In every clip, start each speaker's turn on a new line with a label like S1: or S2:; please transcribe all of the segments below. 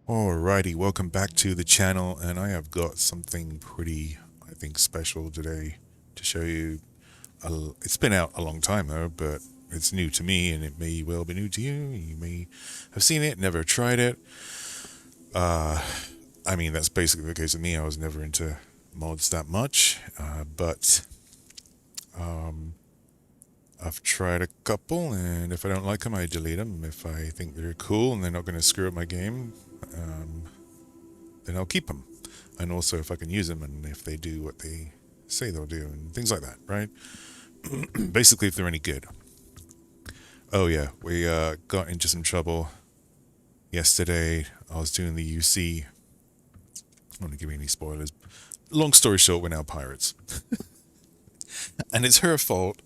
S1: Alrighty, welcome back to the channel, and I have got something pretty, I think, special today to show you. It's been out a long time though, but it's new to me, and it may well be new to you. You may have seen it, never tried it. Uh, I mean, that's basically the case with me. I was never into mods that much, but um, I've tried a couple, and if I don't like them, I delete them. If I think they're cool and they're not going to screw up my game, um, then I'll keep them. And also if I can use them and if they do what they say they'll do and things like that, right? Basically, if they're any good. Oh yeah, we got into some trouble yesterday. I was doing the UC. I don't want to give you any spoilers. Long story short, we're now pirates. And it's her fault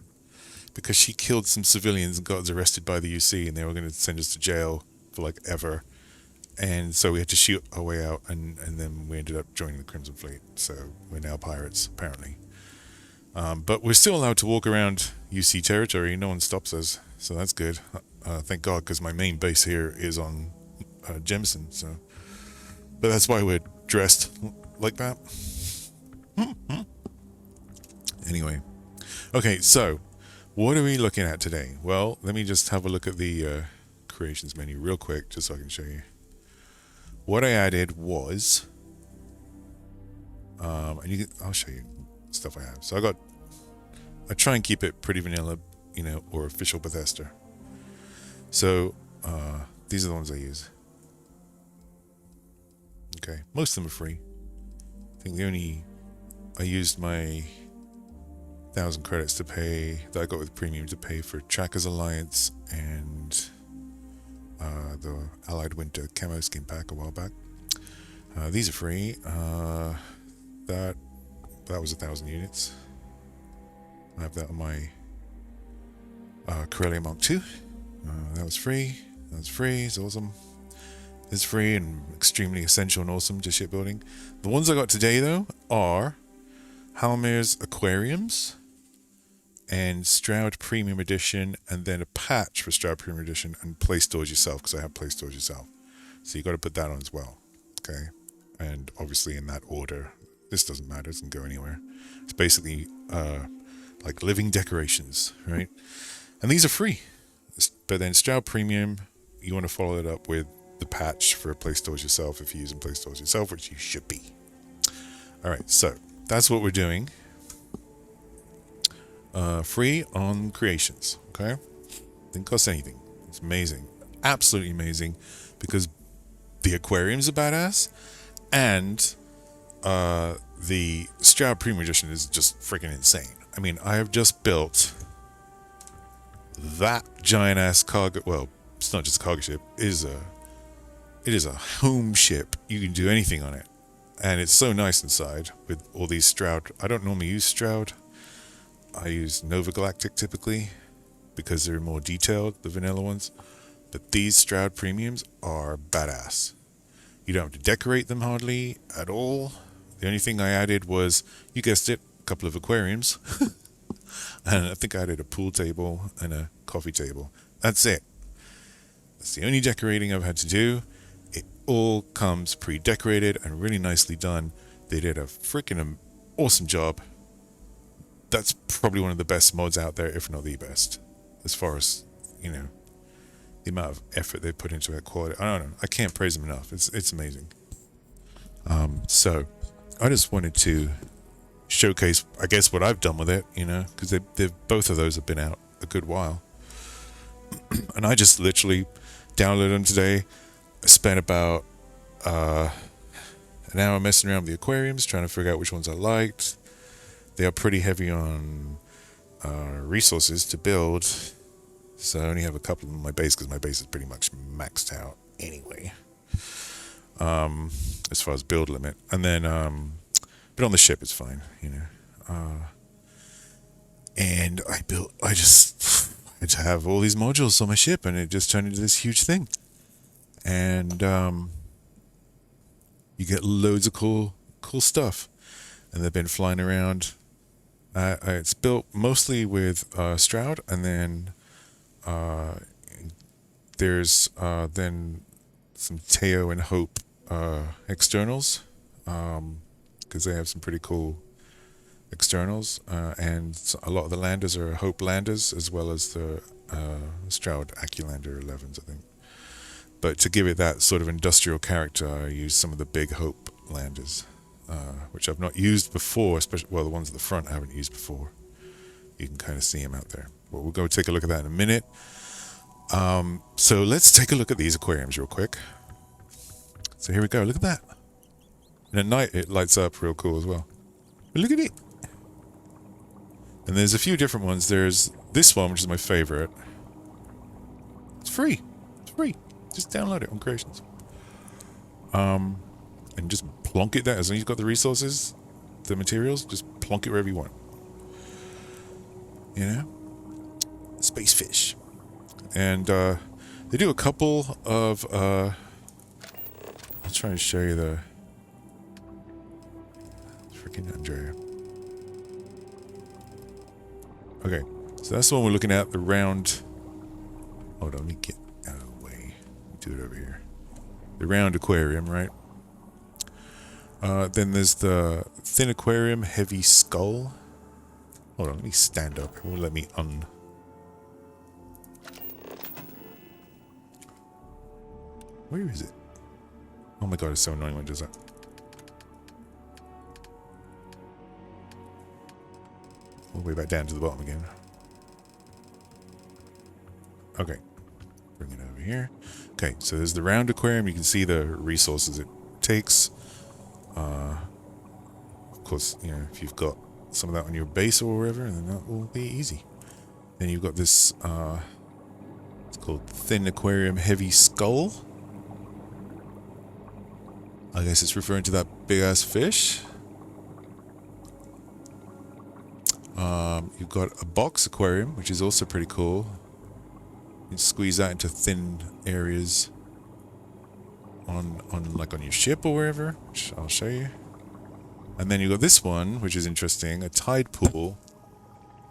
S1: because she killed some civilians and got us arrested by the UC, and they were going to send us to jail for like ever. And so we had to shoot our way out, and then we ended up joining the Crimson Fleet. So we're now pirates, apparently. But we're still allowed to walk around UC territory. No one stops us, so that's good. Thank God, because my main base here is on Jemison. So, but that's why we're dressed like that. Anyway, okay. So, what are we looking at today? Well, let me just have a look at the creations menu real quick, just so I can show you. What I added was, and I'll show you stuff I have. So I try and keep it pretty vanilla, or official Bethesda. So these are the ones I use. Okay, most of them are free. I think I used my 1,000 credits to pay that I got with Premium to pay for Trackers Alliance and the Allied Winter camo skin pack a while back. These are free. That was 1,000 units. I have that on my Corellia Mark II. That was free. That's free. It's awesome. It's free and extremely essential and awesome to shipbuilding. The ones I got today though are Hjalmere's Aquariums and Stroud Premium Edition, and then a patch for Stroud Premium Edition and Play Stores Yourself, because I have Play Stores Yourself. So you got to put that on as well. Okay, and obviously in that order. This doesn't matter. It doesn't go anywhere. It's basically like living decorations, right? And these are free. But then Stroud Premium, you want to follow it up with the patch for Play Stores Yourself if you're using Play Stores Yourself, which you should be. All right, so that's what we're doing. Free on creations, okay? Didn't cost anything. It's amazing. Absolutely amazing, because the aquariums are badass, and the Stroud Premium Edition is just freaking insane. I mean, I have just built that giant ass cargo. Well, it's not just a cargo ship. It is a home ship. You can do anything on it, and it's so nice inside with all these Stroud. I don't normally use Stroud. I use Nova Galactic typically because they're more detailed, the vanilla ones. But these Stroud Premiums are badass. You don't have to decorate them hardly at all. The only thing I added was, you guessed it, a couple of aquariums. And I think I added a pool table and a coffee table. That's it. That's the only decorating I've had to do. It all comes pre-decorated and really nicely done. They did a freaking awesome job. That's probably one of the best mods out there, if not the best, as far as, the amount of effort they put into it, quality. I don't know. I can't praise them enough. It's amazing. So I just wanted to showcase, I guess, what I've done with it, because they've both of those have been out a good while. And I just literally downloaded them today. I spent about an hour messing around with the aquariums, trying to figure out which ones I liked. They are pretty heavy on resources to build, so I only have a couple in my base because my base is pretty much maxed out anyway, as far as build limit. And then, but on the ship it's fine, and I just had to have all these modules on my ship, and it just turned into this huge thing. And you get loads of cool stuff, and they've been flying around. It's built mostly with Stroud, and then there's then some Teo and Hope externals, because they have some pretty cool externals, and a lot of the landers are Hope landers as well as the Stroud Acculander 11s, I think. But to give it that sort of industrial character, I used some of the big Hope landers, which I've not used before, especially, well, the ones at the front I haven't used before. You can kind of see them out there. Well, we'll go take a look at that in a minute. So let's take a look at these aquariums real quick. So here we go, look at that. And at night it lights up real cool as well. But look at it. And there's a few different ones. There's this one, which is my favorite. It's free. It's free. Just download it on Creations. And just plonk it there. As long as you've got the resources, the materials, just plonk it wherever you want. You know? Space fish. And they do a couple of... I'll try and show you the... Freaking Andrea. Okay, so that's the one we're looking at, the round... Hold on, let me get out of the way. Do it over here. The round aquarium, right? Then there's the thin aquarium, heavy skull. Hold on, let me stand up. It won't let me Where is it? Oh my god, it's so annoying when it does that. All the way back down to the bottom again. Okay. Bring it over here. Okay, so there's the round aquarium. You can see the resources it takes. Of course, you know, if you've got some of that on your base or wherever, then that will be easy. Then you've got this, it's called Thin Aquarium Heavy Skull. I guess it's referring to that big-ass fish. You've got a box aquarium, which is also pretty cool. You can squeeze that into thin areas on your ship or wherever, which I'll show you. And then you got this one, which is interesting, a tide pool.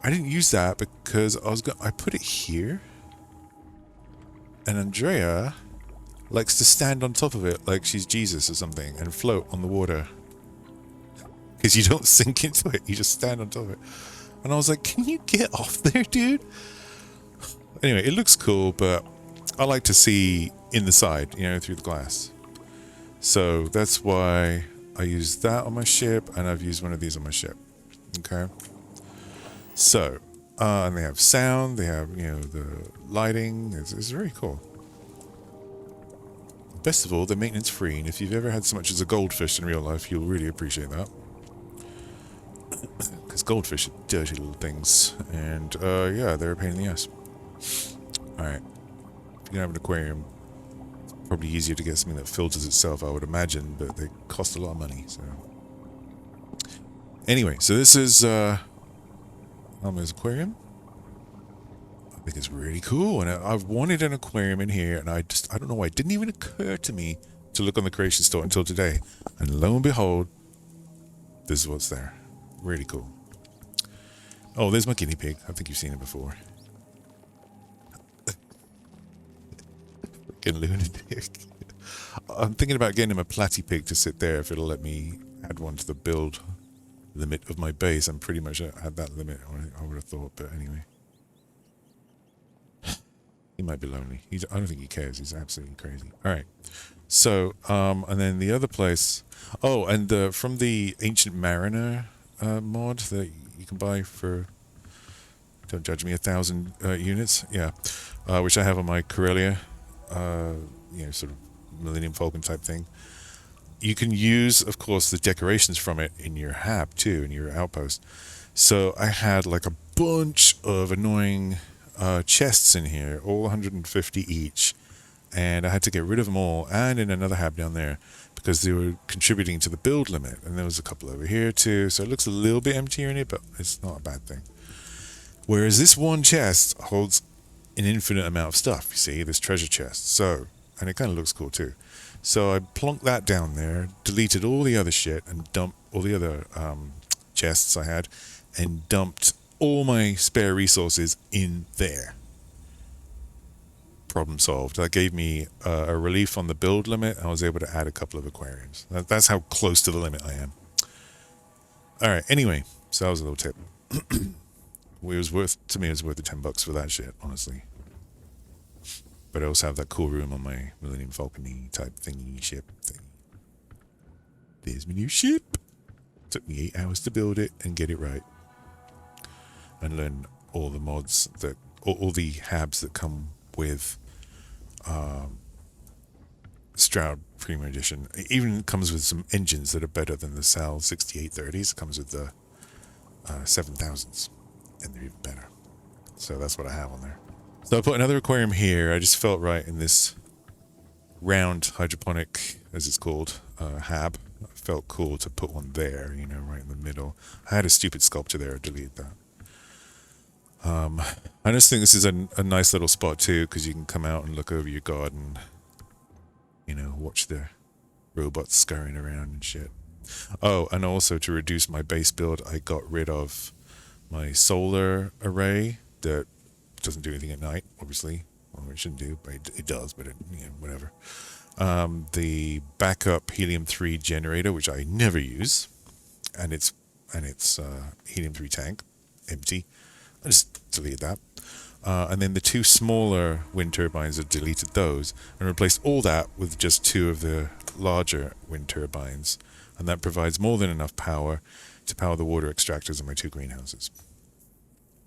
S1: I didn't use that because I put it here, and Andrea likes to stand on top of it like she's Jesus or something and float on the water. Because you don't sink into it, you just stand on top of it. And I was like, can you get off there, dude? Anyway, it looks cool, but I like to see in the side, you know, through the glass. So that's why I use that on my ship, and I've used one of these on my ship. Okay. So, and they have sound, they have, you know, the lighting. It's very cool. Best of all, they're maintenance free, and if you've ever had so much as a goldfish in real life, you'll really appreciate that. Because goldfish are dirty little things, and yeah, they're a pain in the ass. Alright, if you can have an aquarium, it's probably easier to get something that filters itself, I would imagine, but they cost a lot of money, so... Anyway, so this is Hjalmere's aquarium. I think it's really cool, and I've wanted an aquarium in here, and I don't know why, it didn't even occur to me to look on the Creation Store until today. And lo and behold, this is what's there. Really cool. Oh, there's my guinea pig. I think you've seen it before. Freaking lunatic. I'm thinking about getting him a platy pig to sit there if it'll let me add one to the build limit of my base. I'm pretty much at that limit, I would have thought, but anyway. He might be lonely. I don't think he cares. He's absolutely crazy. Alright. So, and then the other place... Oh, and from the Ancient Mariner mod that you can buy for... Don't judge me, 1,000 units. Yeah. Which I have on my Corellia. You know, sort of Millennium Falcon type thing. You can use, of course, the decorations from it in your hab, too, in your outpost. So I had like a bunch of annoying... chests in here, all 150 each, and I had to get rid of them all, and in another hab down there, because they were contributing to the build limit, and there was a couple over here too, so it looks a little bit emptier in it, but it's not a bad thing. Whereas this one chest holds an infinite amount of stuff, you see, this treasure chest, so, and it kind of looks cool too. So I plonked that down there, deleted all the other shit, and dumped all the other chests I had, and dumped all my spare resources in there. problem solved. That gave me a relief on the build limit. I was able to add a couple of aquariums. That's how close to the limit I am. All right. Anyway, so that was a little tip. It was worth to me. It was worth the $10 for that shit, honestly. But I also have that cool room on my Millennium Falcon type thingy ship thing. There's my new ship. Took me 8 hours to build it and get it right, and learn all the mods that all the habs that come with Stroud Premium Edition. It even comes with some engines that are better than the Sal 6830s. It comes with the 7000s, and they're even better. So that's what I have on there. So I put another aquarium here. I just felt right in this round hydroponic, as it's called, hab. It felt cool to put one there, you know, right in the middle. I had a stupid sculpture there. I deleted that. I just think this is a nice little spot too, because you can come out and look over your garden, you know, watch the robots scurrying around and shit. Oh, and also to reduce my base build, I got rid of my solar array that doesn't do anything at night, obviously. Well, it shouldn't do, but it does, but it, you know, whatever. The backup helium-3 generator, which I never use, and its helium-3 tank, empty. I just deleted that. And then the 2 smaller wind turbines, I deleted those and replaced all that with just 2 of the larger wind turbines. And that provides more than enough power to power the water extractors in my 2 greenhouses.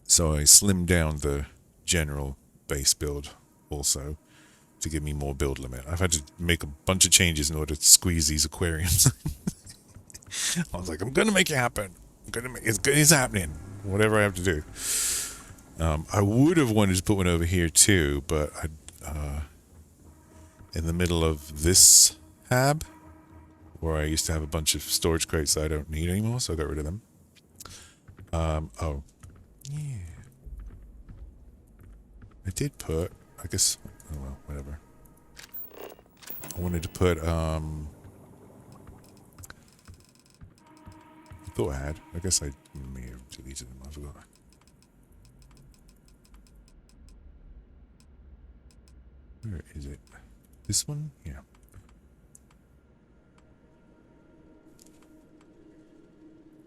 S1: So I slimmed down the general base build also to give me more build limit. I've had to make a bunch of changes in order to squeeze these aquariums. I was like, I'm going to make it happen. It's happening. Whatever I have to do. I would have wanted to put one over here too, but in the middle of this hab, where I used to have a bunch of storage crates that I don't need anymore, so I got rid of them. Oh, yeah. I did put, I guess, oh well, whatever. I wanted to put, I thought I had. I guess I may have deleted them, I forgot. Where is it? This one? Yeah.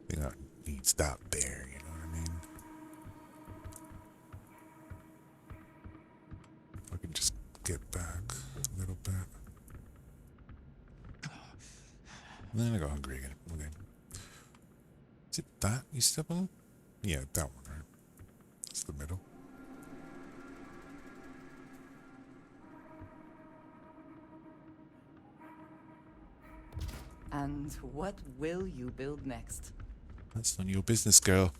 S1: I think that needs that there, you know what I mean? If I can just get back a little bit. And then I got hungry again. Okay. Is it that you step on? Yeah, that one, right? That's the middle.
S2: And what will you build next?
S1: That's none of your business, girl.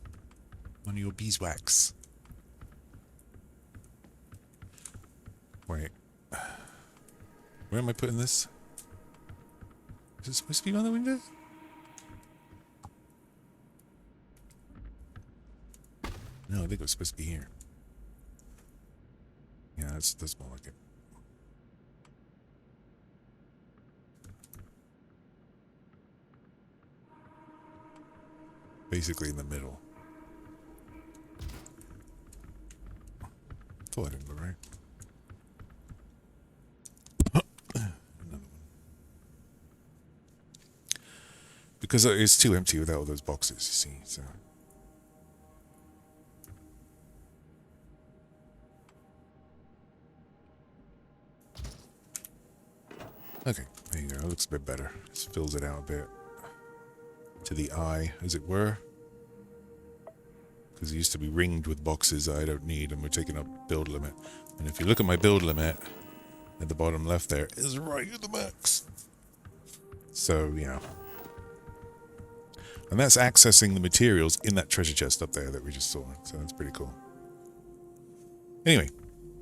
S1: None of your beeswax. Wait. Where am I putting this? Is it supposed to be on the window? No, I think it was supposed to be here. Yeah, that's more like it. Basically in the middle. Thought I didn't go right. Another one. Because it's too empty without all those boxes, you see, so. Okay, there you go. It looks a bit better. Just fills it out a bit. To the eye, as it were. Because it used to be ringed with boxes I don't need, and we're taking up build limit. And if you look at my build limit, at the bottom left there, is right at the max. So, yeah. And that's accessing the materials in that treasure chest up there that we just saw. So that's pretty cool. Anyway,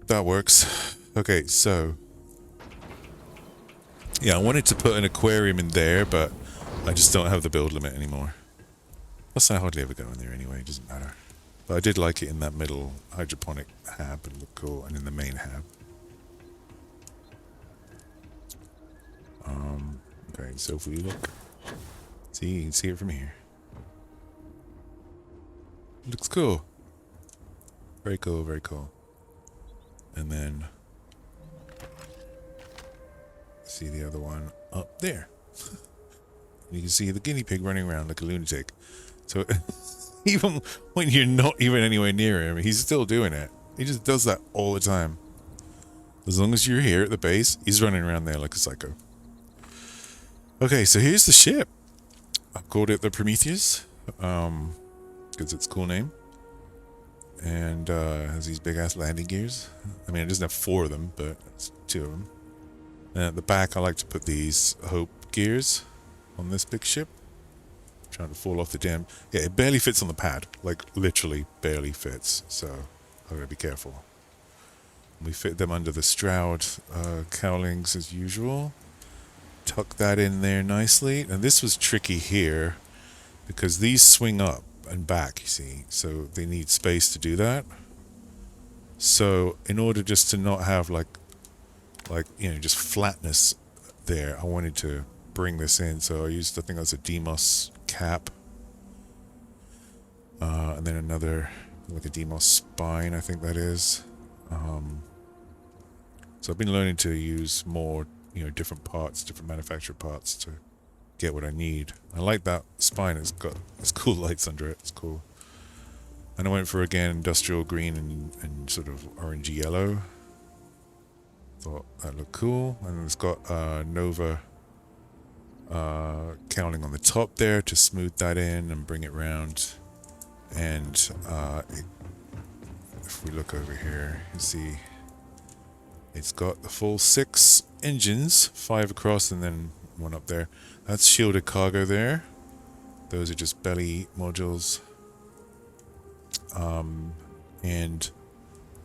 S1: that works. Okay, so... yeah, I wanted to put an aquarium in there, but I just don't have the build limit anymore. Plus, I hardly ever go in there anyway, it doesn't matter. But I did like it in that middle hydroponic hab, it looked cool, and in the main hab. Okay, so if we look, see, you can see it from here. It looks cool. Very cool, very cool. And then See the other one up there. You can see the guinea pig running around like a lunatic. So even when you're not even anywhere near him, he's still doing it. He just does that all the time. As long as you're here at the base, he's running around there like a psycho. Okay, so here's the ship. I've called it the Prometheus, because it's a cool name. And has these big ass landing gears. I mean, it doesn't have 4 of them, but it's 2 of them. And at the back, I like to put these Hope gears on this big ship. Trying to fall off the damn... Yeah, it barely fits on the pad. Like, literally barely fits. So, I've got to be careful. We fit them under the Stroud cowlings as usual. Tuck that in there nicely. And this was tricky here because these swing up and back, you see. So, they need space to do that. So, in order just to not have like you know, just flatness there, I wanted to bring this in. So, I used, I think that's a Demos cap. And then another, like a Demos spine, I think that is. So I've been learning to use more, you know, different parts, different manufacturer parts to get what I need. I like that spine. It's got cool lights under it. It's cool. And I went for, again, industrial green and sort of orangey yellow. Thought that looked cool. And it's got Nova cowling on the top there to smooth that in and bring it round. And if we look over here, you see it's got the full 6 engines, 5 across and then 1 up there. That's shielded cargo there. Those are just belly modules. And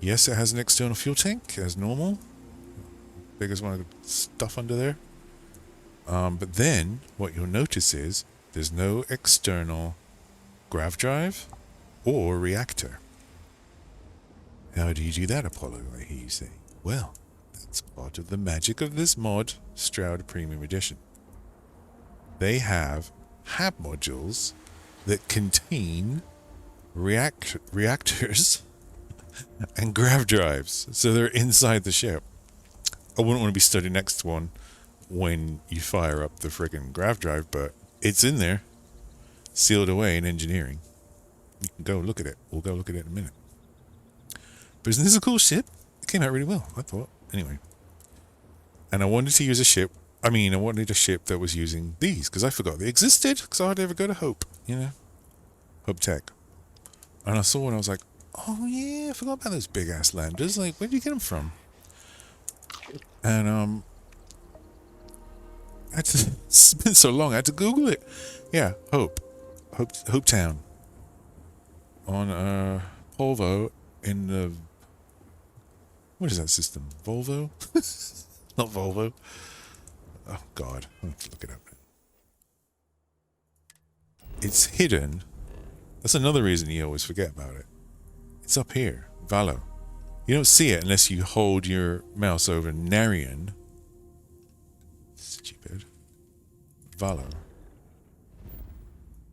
S1: yes, it has an external fuel tank as normal. Biggest one of the stuff under there. But then what you'll notice is there's no external grav drive or reactor. How do you do that, Apollo? I hear you say. Well, that's part of the magic of this mod, Stroud Premium Edition. They have hab modules that contain reactors and grav drives. So they're inside the ship. I wouldn't want to be studying next to one when you fire up the friggin' grav drive, but it's in there, sealed away in engineering. You can go look at it. We'll go look at it in a minute. But isn't this a cool ship? It came out really well, I thought. Anyway. And I wanted to use a ship. I wanted a ship that was using these, because I forgot they existed, because I hardly ever go to Hope, you know? Hope Tech. And I saw one, I was like, oh yeah, I forgot about those big-ass landers. Like, where did you get them from? And, it's been so long, I had to Google it. Yeah, Hope Town. On, Volvo in the... What is that system? Volvo? Not Volvo. Oh, God. I'll have to look it up. It's hidden. That's another reason you always forget about it. It's up here. Valo. You don't see it unless you hold your mouse over Narian. Stupid. Valo.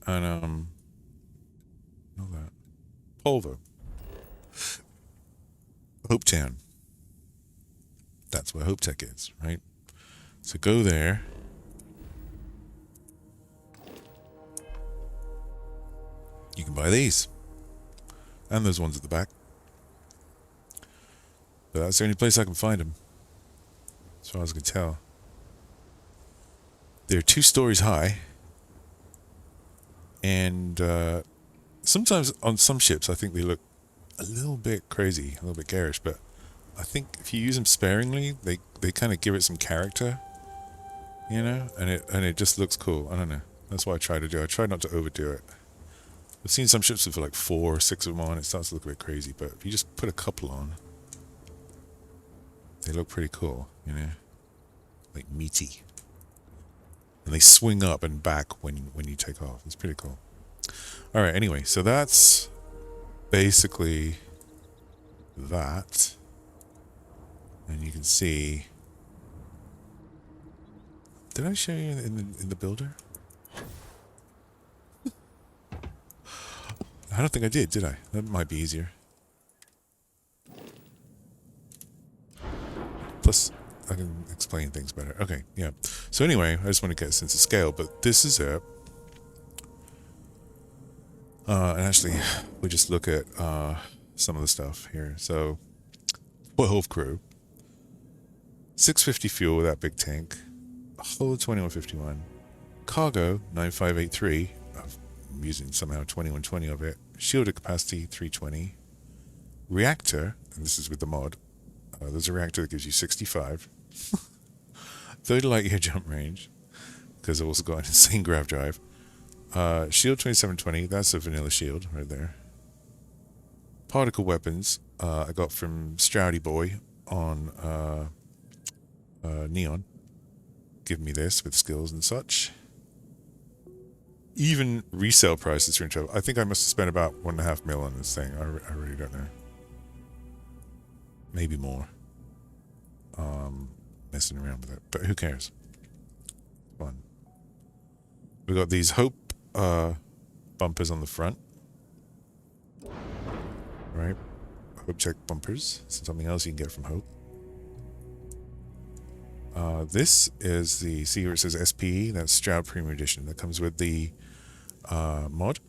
S1: And, not that. Polvo. Hope Town. That's where Hope Tech is, right? So go there. You can buy these. And those ones at the back. But that's the only place I can find them. As far as I can tell. They're 2 stories high. And sometimes on some ships I think they look a little bit crazy, a little bit garish, but I think if you use them sparingly, they kind of give it some character, you know, and it just looks cool. I don't know. That's what I try to do. I try not to overdo it. I've seen some ships with like 4 or 6 of them on. It starts to look a bit crazy, but if you just put a couple on, they look pretty cool, you know, like meaty, and they swing up and back when you take off. It's pretty cool. All right. Anyway, so that's basically that. And you can see. Did I show you in the builder? I don't think I did I? That might be easier. Plus, I can explain things better. Okay, yeah. So anyway, I just want to get a sense of scale, but this is it. And actually, we just look at some of the stuff here. So, 12 crew, 650 fuel with that big tank, hull 2151, cargo 9583. I'm using somehow 2120 of it. Shielded capacity 320. Reactor, and this is with the mod. There's a reactor that gives you 65. 30 light year jump range, because I've also got an insane grav drive. Shield 2720, that's a vanilla shield right there. Particle weapons, I got from Stroudy Boy on Neon. Give me this with skills and such. Even resale prices are in trouble. I think I must have spent about 1.5 mil on this thing. I really don't know. Maybe more. Messing around with it, but who cares? Fun. We got these Hope bumpers on the front, right? Hope check bumpers. Something else you can get from Hope. This is the, see where it says SPE, that's Stroud Premium Edition. That comes with the mod,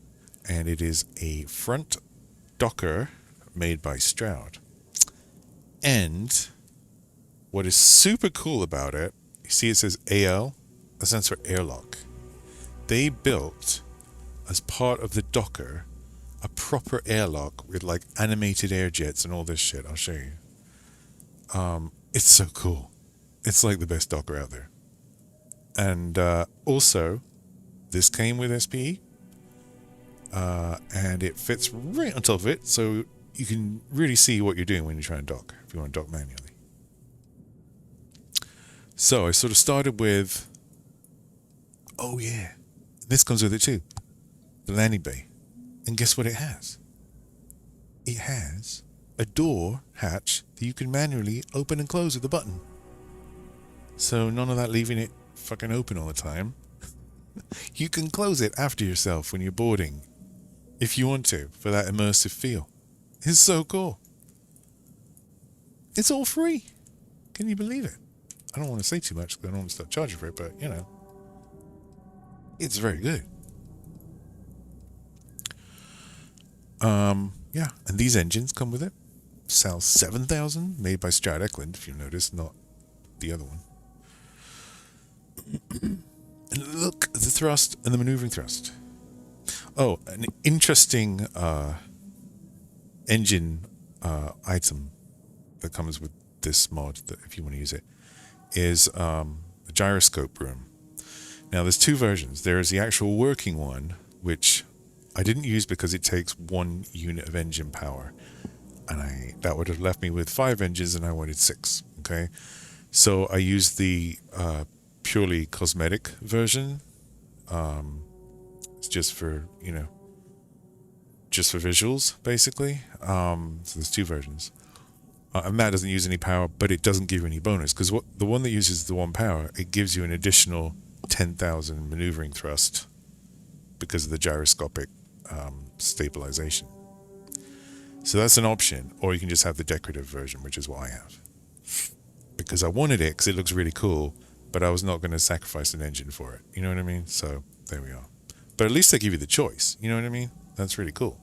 S1: and it is a front docker made by Stroud. And what is super cool about it, you see it says AL, that stands for airlock. They built, as part of the docker, a proper airlock with like animated air jets and all this shit. I'll show you. It's so cool. It's like the best docker out there. And also, this came with SPE, and it fits right on top of it, so you can really see what you're doing when you try and dock, if you want to dock manually. So I sort of started with, oh yeah, this comes with it too, the landing bay. And guess what it has? It has a door hatch that you can manually open and close with a button. So none of that leaving it fucking open all the time. You can close it after yourself when you're boarding, if you want to, for that immersive feel. It's so cool. It's all free. Can you believe it? I don't want to say too much because I don't want to start charging for it, but you know, it's very good. Yeah, and these engines come with it. Sal 7000, made by Stroud Eklund, if you notice, not the other one. And look at the thrust and the maneuvering thrust. Oh, an interesting engine item that comes with this mod, that if you want to use it, is a gyroscope room. Now, there's two versions. There is the actual working one, which I didn't use because it takes 1 unit of engine power, and that would have left me with 5 engines, and I wanted 6. Okay, so I used the purely cosmetic version. It's just for, you know, just for visuals, basically. So there's 2 versions. And that doesn't use any power, but it doesn't give you any bonus, because the one that uses the 1 power, it gives you an additional 10,000 maneuvering thrust because of the gyroscopic stabilization. So that's an option, or you can just have the decorative version, which is what I have. Because I wanted it because it looks really cool, but I was not going to sacrifice an engine for it. You know what I mean? So there we are. But at least they give you the choice. You know what I mean? That's really cool.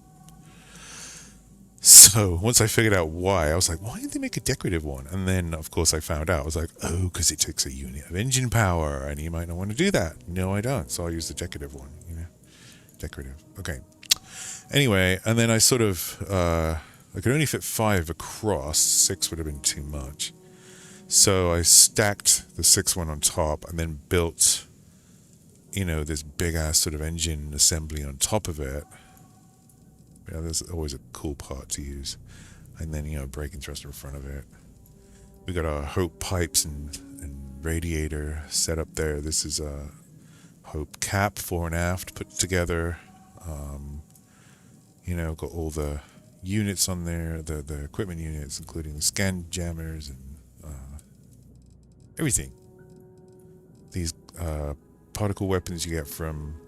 S1: So once I figured out why, I was like, why did they make a decorative one? And then, of course, I found out. I was like, oh, because it takes a unit of engine power, and you might not want to do that. No, I don't. So I'll use the decorative one, you know? Decorative. Okay. Anyway, and then I sort of, I could only fit 5 across. 6 would have been too much. So I stacked the 6 one on top and then built, you know, this big-ass sort of engine assembly on top of it. You know, there's always a cool part to use. And then, you know, braking thruster in front of it. We got our Hope pipes and radiator set up there. This is a Hope cap, fore and aft, put together. You know, got all the units on there, the equipment units, including the scan jammers and everything. These particle weapons you get from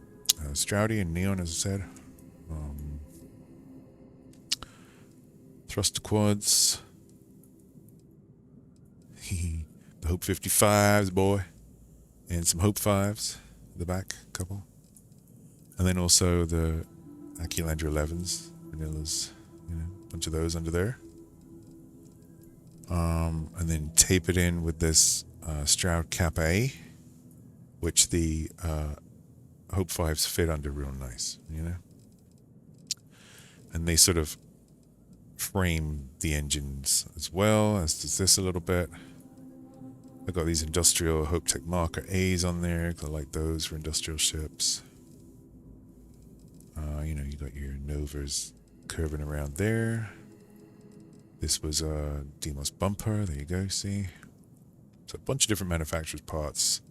S1: Stroudy and Neon, as I said. Thruster quads. The Hope 55s, boy. And some Hope 5s. The back couple. And then also the Aquarium 11s. Vanillas. You know, a bunch of those under there. And then tape it in with this Stroud Kappa A, which the Hope 5s fit under real nice, you know? And they sort of frame the engines as well, as does this a little bit. I've got these industrial Hope Tech Marker A's on there, because I like those for industrial ships. You know, you got your Novas curving around there. This was a Demos bumper, there you go, see? So a bunch of different manufacturers' parts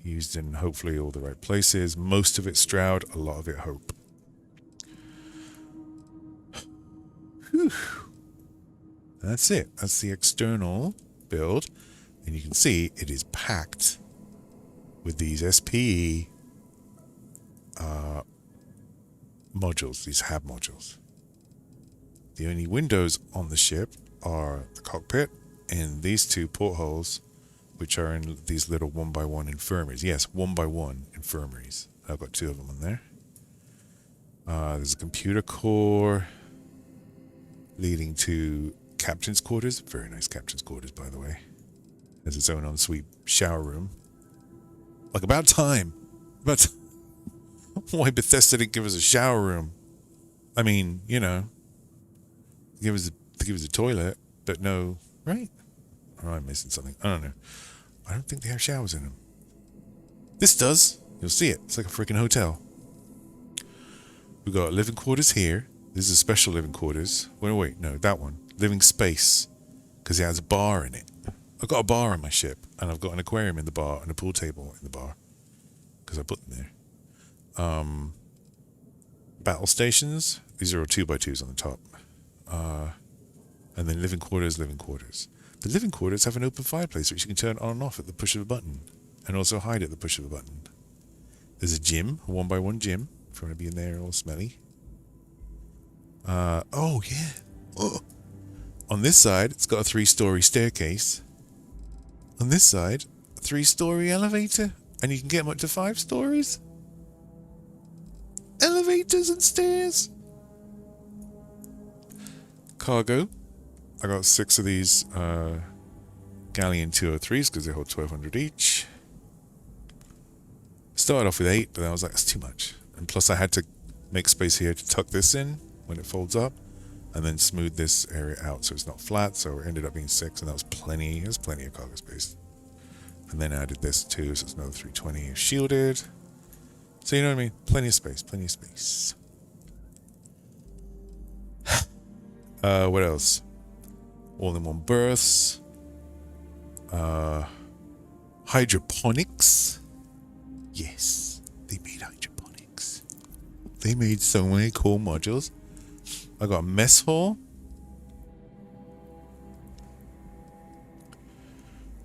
S1: used in hopefully all the right places. Most of it Stroud, a lot of it Hope. Whew. That's it. That's the external build. And you can see it is packed with these SPE modules, these hab modules. The only windows on the ship are the cockpit and these two portholes, which are in these little 1x1 infirmaries. Yes, 1x1 infirmaries. I've got two of them on there. There's a computer core leading to captain's quarters. Very nice captain's quarters, by the way. Has its own ensuite shower room. Like, about time. Why Bethesda didn't give us a shower room? I mean, you know, give us a toilet, but no, right? Or am I missing something? I don't know. I don't think they have showers in them. This does. You'll see it. It's like a freaking hotel. We've got living quarters here. This is a special living quarters. Wait, no, that one. Living space. Because it has a bar in it. I've got a bar on my ship, and I've got an aquarium in the bar and a pool table in the bar. Because I put them there. Battle stations. These are all 2x2s on the top. And then living quarters. The living quarters have an open fireplace which you can turn on and off at the push of a button. And also hide at the push of a button. There's a gym, a 1x1 gym, if you want to be in there all smelly. Oh yeah. Oh. On this side, it's got a 3-story staircase. On this side, a 3-story elevator. And you can get them up to 5 stories. Elevators and stairs. Cargo. I got 6 of these Galleon 203s because they hold 1,200 each. Started off with 8, but then I was like, that's too much. And plus I had to make space here to tuck this in when it folds up. And then smooth this area out so it's not flat. So it ended up being 6, and that was plenty. There's plenty of cargo space. And then I added this too, so it's another 320 shielded. So you know what I mean? Plenty of space. What else? All-in-one berths. Hydroponics. Yes, they made hydroponics. They made so many cool modules. I got a mess hall.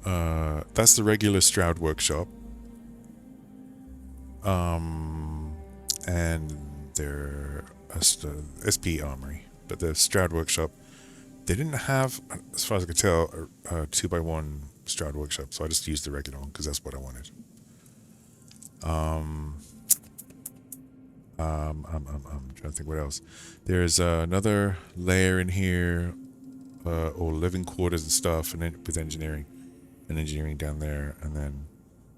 S1: That's the regular Stroud workshop. And they're SP Armory. But the Stroud workshop, they didn't have, as far as I could tell, a 2x1 Stroud workshop. So I just used the regular one because that's what I wanted. I'm trying to think what else. There's another layer in here, or living quarters and stuff, and then with engineering down there, and then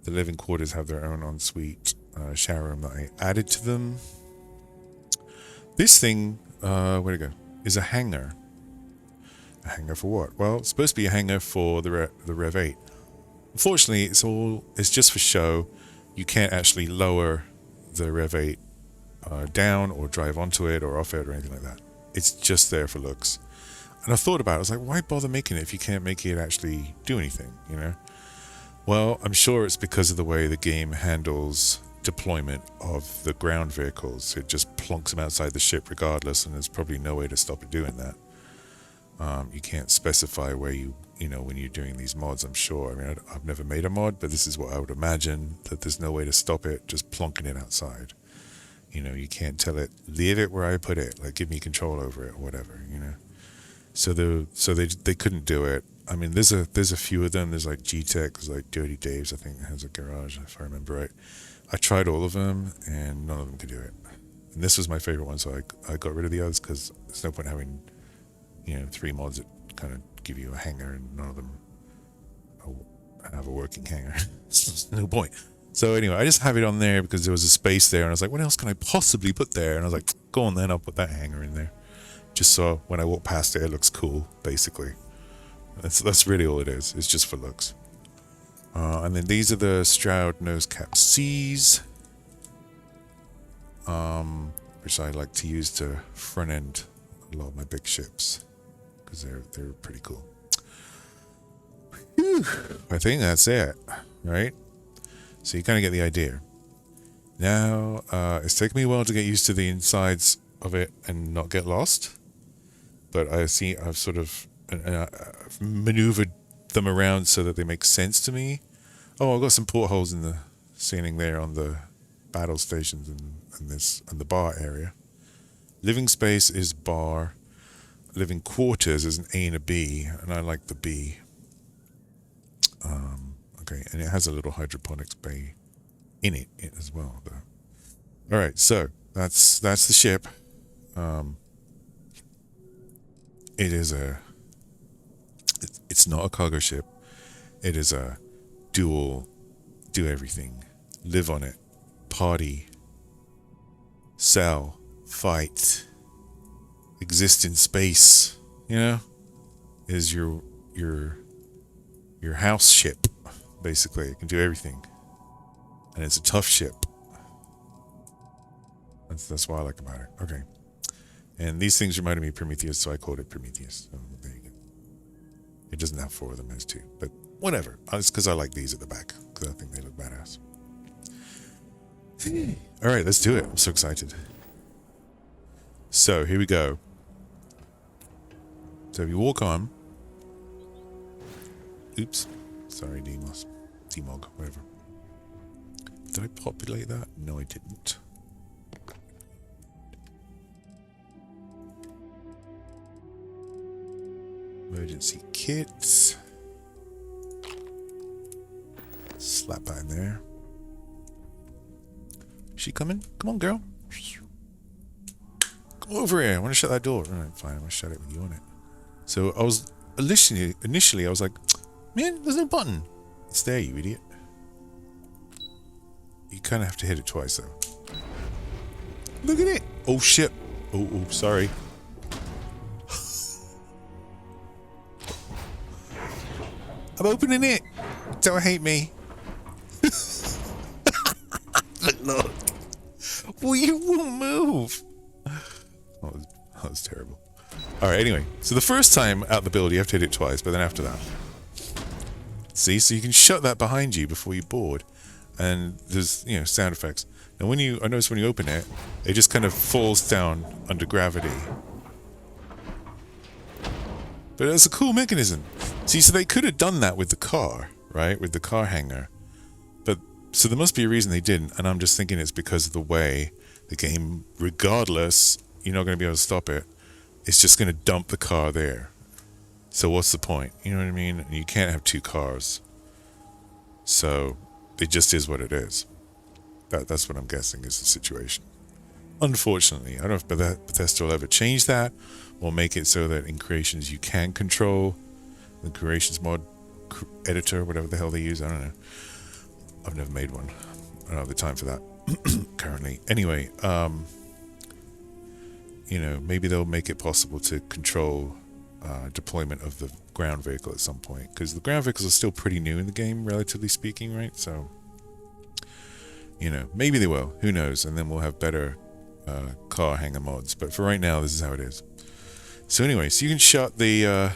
S1: the living quarters have their own ensuite shower room that I added to them. This thing, where'd it go? Is a hangar. A hangar for what? Well, it's supposed to be a hangar for the Rev 8. Unfortunately, it's just for show. You can't actually lower the Rev 8 down or drive onto it or off it or anything like that. It's just there for looks. And I thought about it. I was like, why bother making it if you can't make it actually do anything, you know? Well, I'm sure it's because of the way the game handles deployment of the ground vehicles. It just plonks them outside the ship regardless, and there's probably no way to stop it doing that. You can't specify where you know, when you're doing these mods, I'm sure. I mean, I've never made a mod, but this is what I would imagine, that there's no way to stop it just plonking it outside. You know, you can't tell it, leave it where I put it, like give me control over it or whatever, you know. So they couldn't do it. I mean, there's a few of them. There's like G-Tech, there's like Dirty Dave's, I think has a garage, if I remember right. I tried all of them, and none of them could do it. And this was my favorite one, so I got rid of the others, because there's no point having, 3 mods that kind of give you a hangar, and none of them have a working hangar. No point. So anyway, I just have it on there because there was a space there, and I was like, what else can I possibly put there? And I was like, go on then, I'll put that hangar in there. Just so when I walk past it, it looks cool, basically. That's really all it is. It's just for looks. And then these are the Stroud nose cap C's, which I like to use to front end a lot of my big ships, because they're pretty cool. Whew. I think that's it, right? So you kind of get the idea. Now, it's taken me a while to get used to the insides of it and not get lost, but I've sort of maneuvered them around so that they make sense to me. Oh, I've got some portholes in the ceiling there on the battle stations and the bar area. Living space is bar. Living quarters is an A and a B, and I like the B. Okay, and it has a little hydroponics bay in it as well, though. All right, so that's the ship. It's not a cargo ship. It is a dual, do everything, live on it, party, sell, fight, exist in space. Is your house ship, basically. It can do everything, and it's a tough ship. That's what I like about it. Okay, and these things reminded me of Prometheus, so I called it Prometheus. So there you go. It doesn't have 4 of them, it has 2, but whatever. It's because I like these at the back, because I think they look badass. All right, let's do it. I'm so excited. So here we go. So if you walk on, oops, sorry, Demog, whatever. Did I populate that? No, I didn't. Emergency kits. Slap that in there. Is she coming? Come on, girl. Come over here. I want to shut that door. All right, fine. I'm going to shut it with you on it. So I was initially I was like, man, there's no button. It's there, you idiot. You kind of have to hit it twice, though. Look at it. Oh, shit. Oh, sorry. I'm opening it. Don't hate me. Look. Well, you won't move. That was terrible. Alright, anyway. So the first time out the build, you have to hit it twice, but then after that. See? So you can shut that behind you before you board. And there's, sound effects. Now I notice when you open it, it just kind of falls down under gravity. But it's a cool mechanism. See, so they could have done that with the car, right? With the car hangar. So there must be a reason they didn't, and I'm just thinking it's because of the way the game, regardless, you're not going to be able to stop it. It's just going to dump the car there. So what's the point? You know what I mean? You can't have 2 cars. So it just is what it is. That's what I'm guessing is the situation. Unfortunately, I don't know if Bethesda will ever change that or make it so that in creations you can control the creations mod editor, whatever the hell they use. I don't know. I've never made one. I don't have the time for that currently. Anyway, maybe they'll make it possible to control deployment of the ground vehicle at some point, because the ground vehicles are still pretty new in the game, relatively speaking, right? So, maybe they will. Who knows? And then we'll have better car hangar mods. But for right now, this is how it is. So anyway, so you can shut the...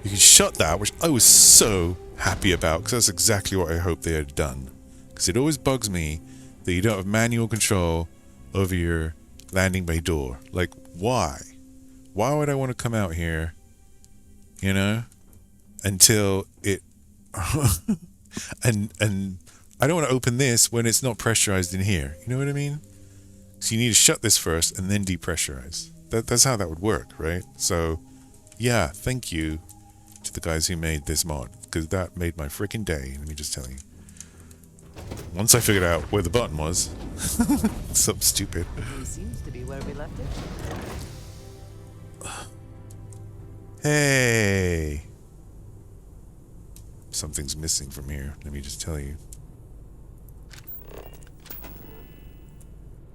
S1: you can shut that, which I was so happy about, because that's exactly what I hoped they had done. Because it always bugs me that you don't have manual control over your landing bay door. Like, why? Why would I want to come out here, until it... and I don't want to open this when it's not pressurized in here. You know what I mean? So you need to shut this first and then depressurize. That's how that would work, right? So Yeah, thank you to the guys who made this mod, because that made my freaking day, let me just tell you. Once I figured out where the button was, something stupid.
S2: He seems to be where we left it.
S1: Hey! Something's missing from here, let me just tell you.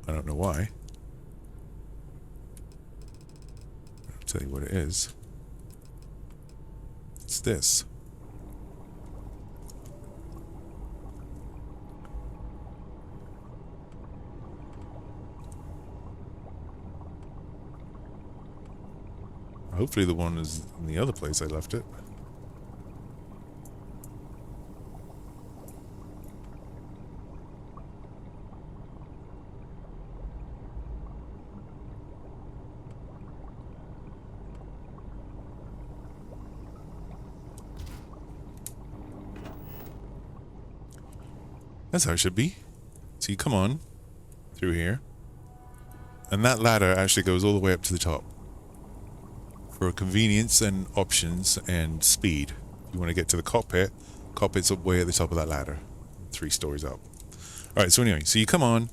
S1: I don't know why. I'll tell you what it is. It's this. Hopefully the one is in the other place I left it. That's how it should be. So you come on through here. And that ladder actually goes all the way up to the top. For convenience and options and speed. If you want to get to the cockpit, cockpit's up way at the top of that ladder. 3 stories up. Alright, so anyway, so you come on,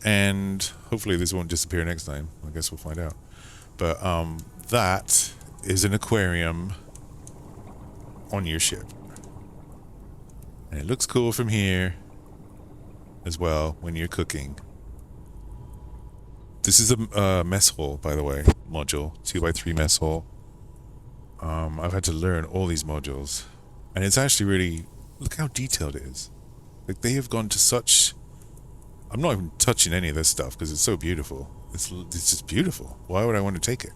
S1: and hopefully this won't disappear next time. I guess we'll find out. But that is an aquarium on your ship. And it looks cool from here as well when you're cooking. This is a mess hall, by the way, module, 2x3 mess hall. I've had to learn all these modules, and it's actually really, look how detailed it is. Like, they have gone to such, I'm not even touching any of this stuff because it's so beautiful. It's just beautiful. Why would I want to take it?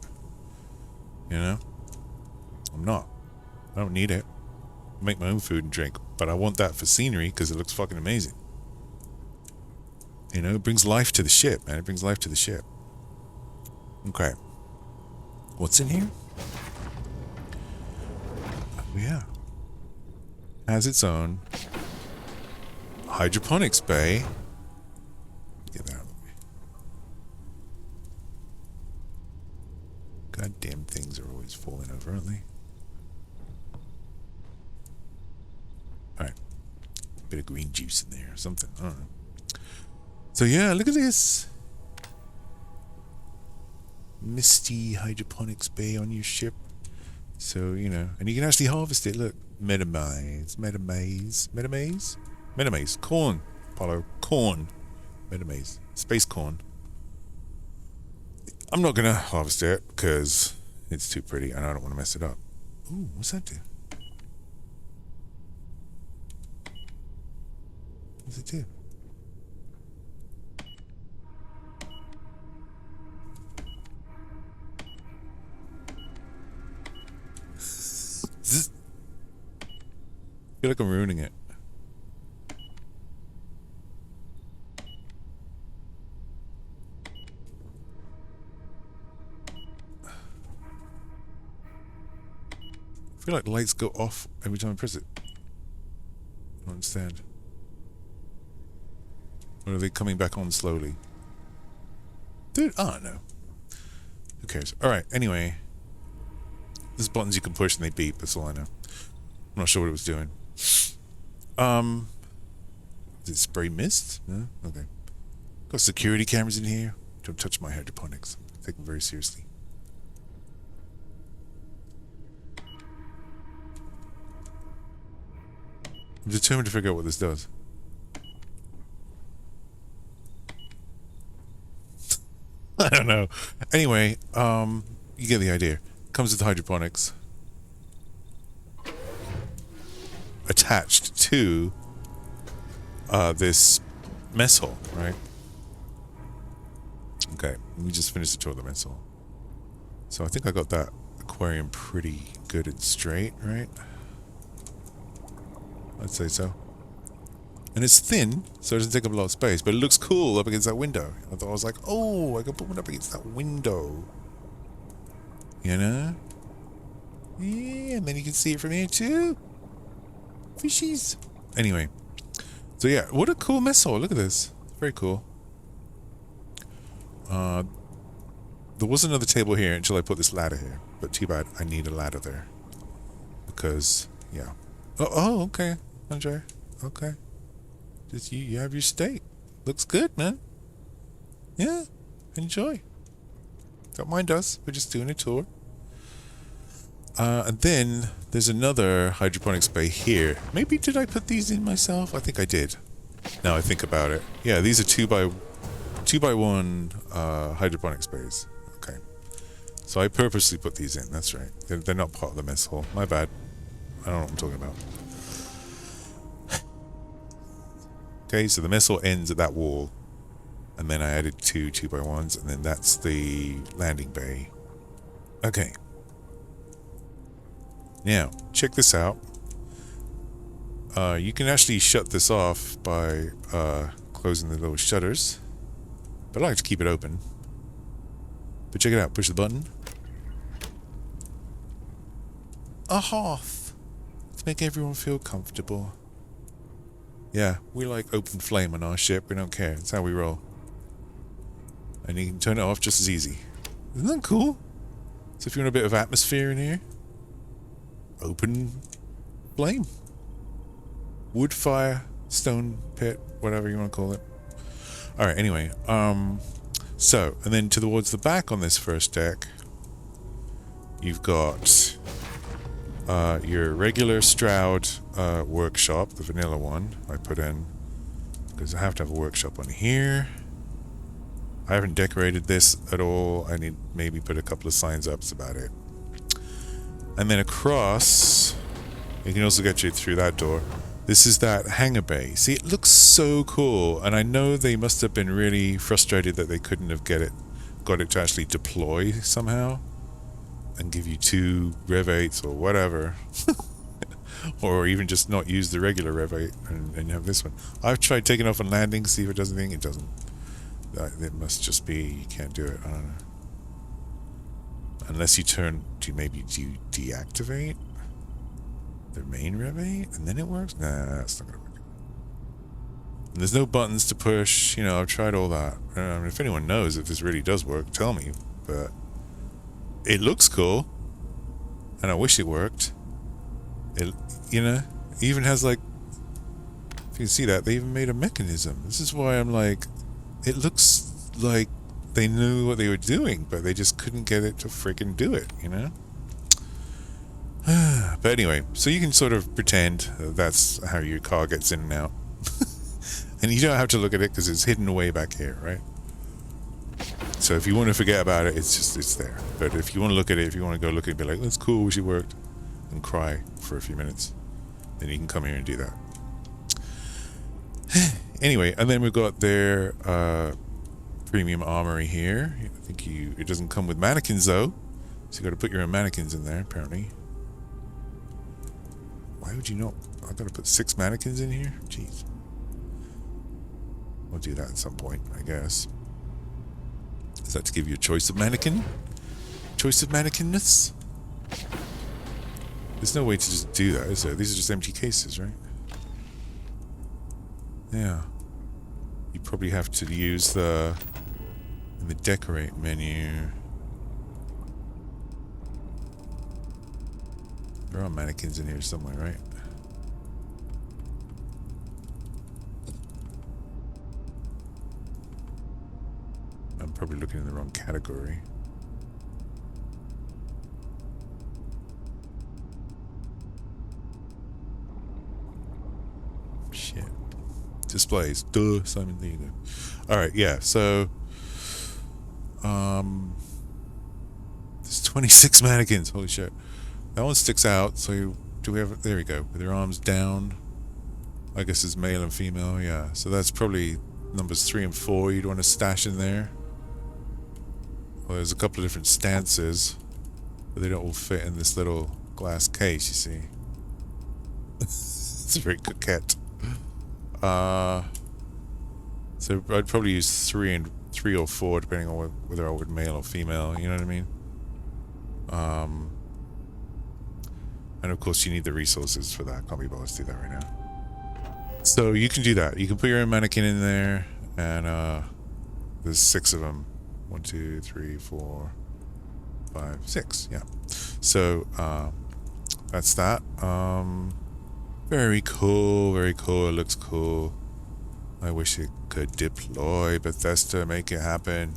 S1: You know? I'm not. I don't need it. I make my own food and drink, but I want that for scenery because it looks fucking amazing. You know, it brings life to the ship, man. It brings life to the ship. Okay. What's in here? Oh, yeah. Has its own hydroponics bay. Get that out of the way. Goddamn things are always falling over, aren't they? Alright. Bit of green juice in there or something. I don't know. So yeah, look at this. Misty hydroponics bay on your ship. So, you know, and you can actually harvest it. Look. Metamaze. Corn. Apollo. Corn. Metamaze. Space corn. I'm not gonna harvest it because it's too pretty and I don't want to mess it up. Ooh, what's that do? What's it do? I feel like I'm ruining it. I feel like the lights go off every time I press it. I don't understand. Or are they coming back on slowly? Dude, I don't know. Who cares? Alright, anyway. There's buttons you can push and they beep, that's all I know. I'm not sure what it was doing. Did it spray mist? No? Okay. Got security cameras in here. Don't touch my hydroponics. I take them very seriously. I'm determined to figure out what this does. I don't know. Anyway, you get the idea. Comes with hydroponics. Attached to this mess hall, right? Okay, let me just finish the tour of the mess hall. So I think I got that aquarium pretty good and straight, right? I'd say so. And it's thin, so it doesn't take up a lot of space, but it looks cool up against that window. I was like, oh, I can put one up against that window. You know? Yeah, and then you can see it from here too. Fishies. Anyway. So yeah, what a cool mess hall. Look at this. Very cool. There was another table here until I put this ladder here. but too bad I need a ladder there. Because, yeah. Oh, okay, Andre. Okay. Just you have your steak. Looks good, man. Yeah, enjoy. Don't mind us. We're just doing a tour. And then there's another hydroponics bay here. Maybe did I put these in myself? I think I did. Now I think about it. Yeah, these are 2x1 hydroponics bays. Okay. So I purposely put these in. That's right. They're not part of the mess hall. My bad. I don't know what I'm talking about. Okay, so the mess hall ends at that wall. And then I added 2x1s, and then that's the landing bay. Okay. Now, check this out. You can actually shut this off by closing the little shutters. But I like to keep it open. But check it out. Push the button. A hearth. To make everyone feel comfortable. Yeah, we like open flame on our ship. We don't care. That's how we roll. And you can turn it off just as easy. Isn't that cool? So if you want a bit of atmosphere in here, open flame. Wood fire, stone pit, whatever you want to call it. Alright, anyway. So, and then towards the back on this first deck, you've got your regular Stroud workshop, the vanilla one I put in, because I have to have a workshop on here. I haven't decorated this at all. I need maybe put a couple of signs up about it. And then across, you can also get you through that door. This is that hangar bay. See, it looks so cool, and I know they must have been really frustrated that they couldn't have got it to actually deploy somehow and give you 2 Rev 8s or whatever. Or even just not use the regular Rev 8 and have this one. I've tried taking off and landing, see if it does anything. It doesn't. It must just be you can't do it. I don't know. Unless you deactivate the main Rev 8 and then it works? Nah, that's not gonna work. And there's no buttons to push. You know, I've tried all that. I mean, if anyone knows if this really does work, tell me. But it looks cool, and I wish it worked. It, you know, even has like, if you can see that, they even made a mechanism. This is why I'm like, it looks like they knew what they were doing, but they just couldn't get it to freaking do it, you know? But anyway, so you can sort of pretend that's how your car gets in and out. And you don't have to look at it because it's hidden away back here, right? So if you want to forget about it, it's there. But if you want to look at it, if you want to go look at it, be like, that's cool, wish it worked, and cry for a few minutes, then you can come here and do that. Anyway, and then we've got their premium armory here. I think it doesn't come with mannequins though, so you got to put your own mannequins in there apparently. Why would you not? I got to put 6 mannequins in here. Jeez. We'll do that at some point, I guess. Is that to give you a choice of mannequin? Choice of mannequinness? There's no way to just do that, is there? These are just empty cases, right? Yeah. You probably have to use in the decorate menu. There are mannequins in here somewhere, right? I'm probably looking in the wrong category. Shit. Displays. Duh, Simon, there you go. Alright, yeah, so there's 26 mannequins, holy shit. That one sticks out, so do we have, there we go, with their arms down. I guess it's male and female, yeah. So that's probably numbers 3 and 4 you'd want to stash in there. Well, there's a couple of different stances, but they don't all fit in this little glass case, you see. It's very coquette. So I'd probably use 3 or 4 depending on whether I would male or female, you know what I mean? And of course you need the resources for that. Can't be bothered to do that right now. So you can do that. You can put your own mannequin in there, and there's 6 of them. 1, 2, 3, 4, 5, 6. Yeah. So that's that. Very cool. Very cool. It looks cool. I wish it could deploy. Bethesda, make it happen.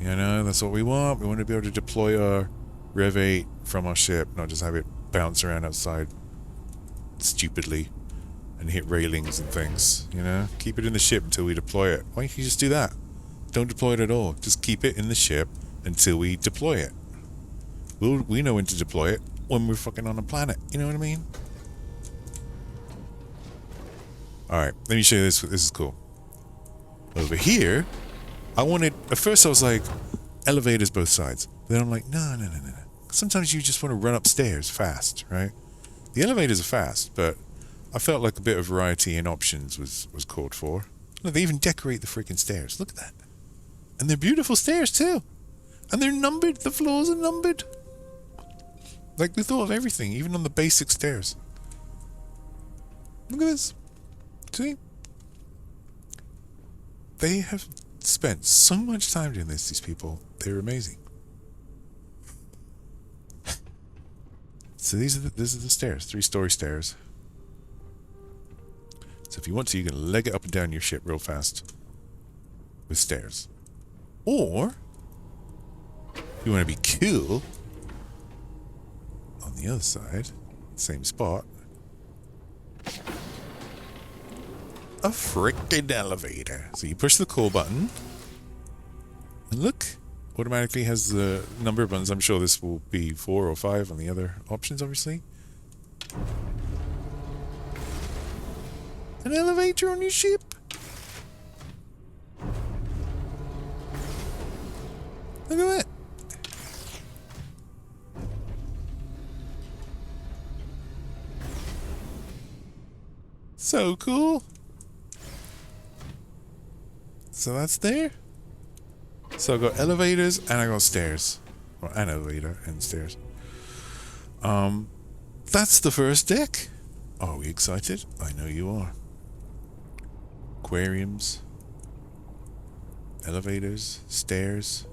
S1: You know, that's what we want. We want to be able to deploy our Rev 8 from our ship, not just have it bounce around outside stupidly and hit railings and things, you know? Keep it in the ship until we deploy it. Why can't you just do that? Don't deploy it at all. Just keep it in the ship until we deploy it. We know when to deploy it when we're fucking on a planet. You know what I mean? Alright, let me show you this. This is cool. Over here, at first I was like, elevators both sides. Then I'm like, no. Sometimes you just want to run upstairs fast, right? The elevators are fast, but I felt like a bit of variety in options was called for. Look, they even decorate the freaking stairs. Look at that. And they're beautiful stairs, too. And they're numbered. The floors are numbered. Like, they thought of everything, even on the basic stairs. Look at this. See? They have spent so much time doing this, these people. They're amazing. So this is the stairs. 3-story stairs. So if you want to, you can leg it up and down your ship real fast with stairs. Or, if you want to be cool, on the other side, same spot, a frickin' elevator. So you push the call button, and look, automatically has the number of buttons. I'm sure this will be 4 or 5 on the other options, obviously. An elevator on your ship? Look at that. So cool. So that's there. So I got elevators and I got stairs. Or an elevator and stairs. That's the first deck. Are we excited? I know you are. Aquariums. Elevators. Stairs.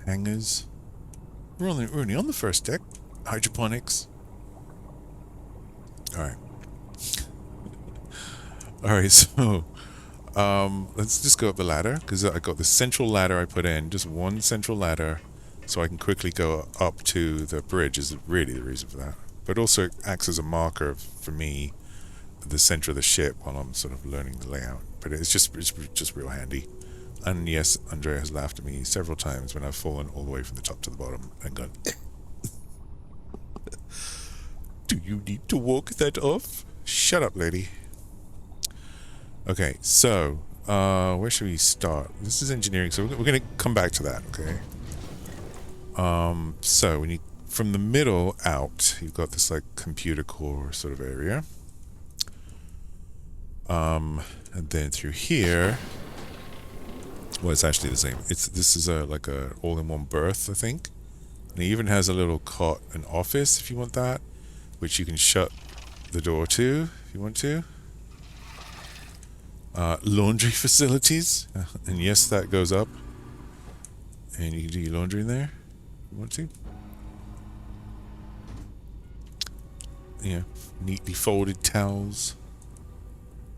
S1: Hangars. We're only on the first deck. Hydroponics. Alright. Alright, so let's just go up the ladder, because I got the central ladder I put in, just one central ladder, so I can quickly go up to the bridge is really the reason for that. But also it acts as a marker for me, the center of the ship, while I'm sort of learning the layout. But it's just real handy. And yes, Andrea has laughed at me several times when I've fallen all the way from the top to the bottom and gone, do you need to walk that off? Shut up, lady. Okay, so where should we start? This is engineering, so we're going to come back to that, okay? So when you from the middle out, you've got this like computer core sort of area. And then through here, well, it's actually the same. This is like a all-in-one berth, I think. And it even has a little cot, an office if you want that, which you can shut the door to if you want to. Laundry facilities, and yes, that goes up, and you can do your laundry in there if you want to. Yeah, neatly folded towels.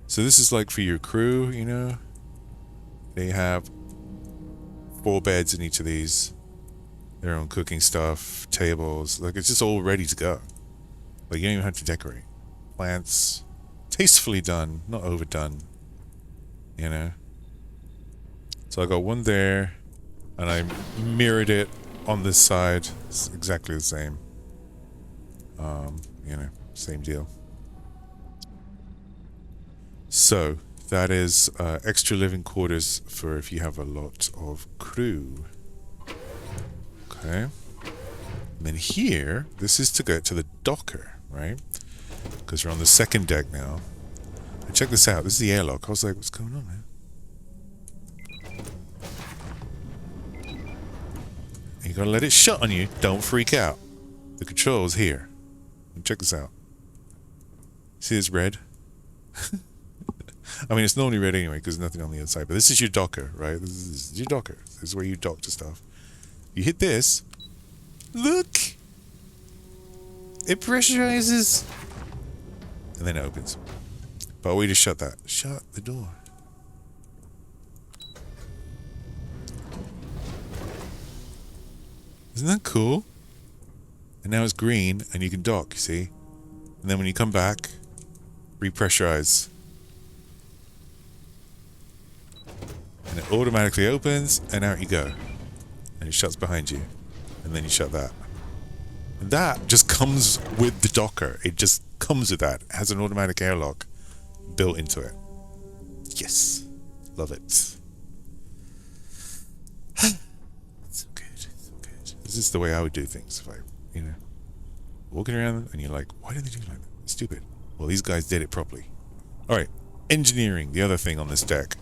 S1: So this is like for your crew, you know. They have 4 beds in each of these, their own cooking stuff, tables. Like, it's just all ready to go. Like, you don't even have to decorate. Plants, tastefully done, not overdone. You know. So I got one there, and I mirrored it on this side. It's exactly the same. You know, same deal. So that is extra living quarters for if you have a lot of crew. Okay. And then here, this is to go to the docker, right? Because we're on the second deck now. And check this out. This is the airlock. I was like, what's going on, man? You gotta let it shut on you. Don't freak out. The control's here. And check this out. See this red? I mean, it's normally red anyway because there's nothing on the inside. But this is your docker, right? This is your docker. This is where you dock to stuff. You hit this. Look! It pressurizes. And then it opens. But we just shut that. Shut the door. Isn't that cool? And now it's green and you can dock, you see? And then when you come back, repressurize. And it automatically opens and out you go. And it shuts behind you. And then you shut that. And that just comes with the docker. It just comes with that. It has an automatic airlock built into it. Yes. Love it. So good. So good. This is the way I would do things if I, walking around and you're like, why did they do it like that? It's stupid. Well, these guys did it properly. Alright. Engineering, the other thing on this deck.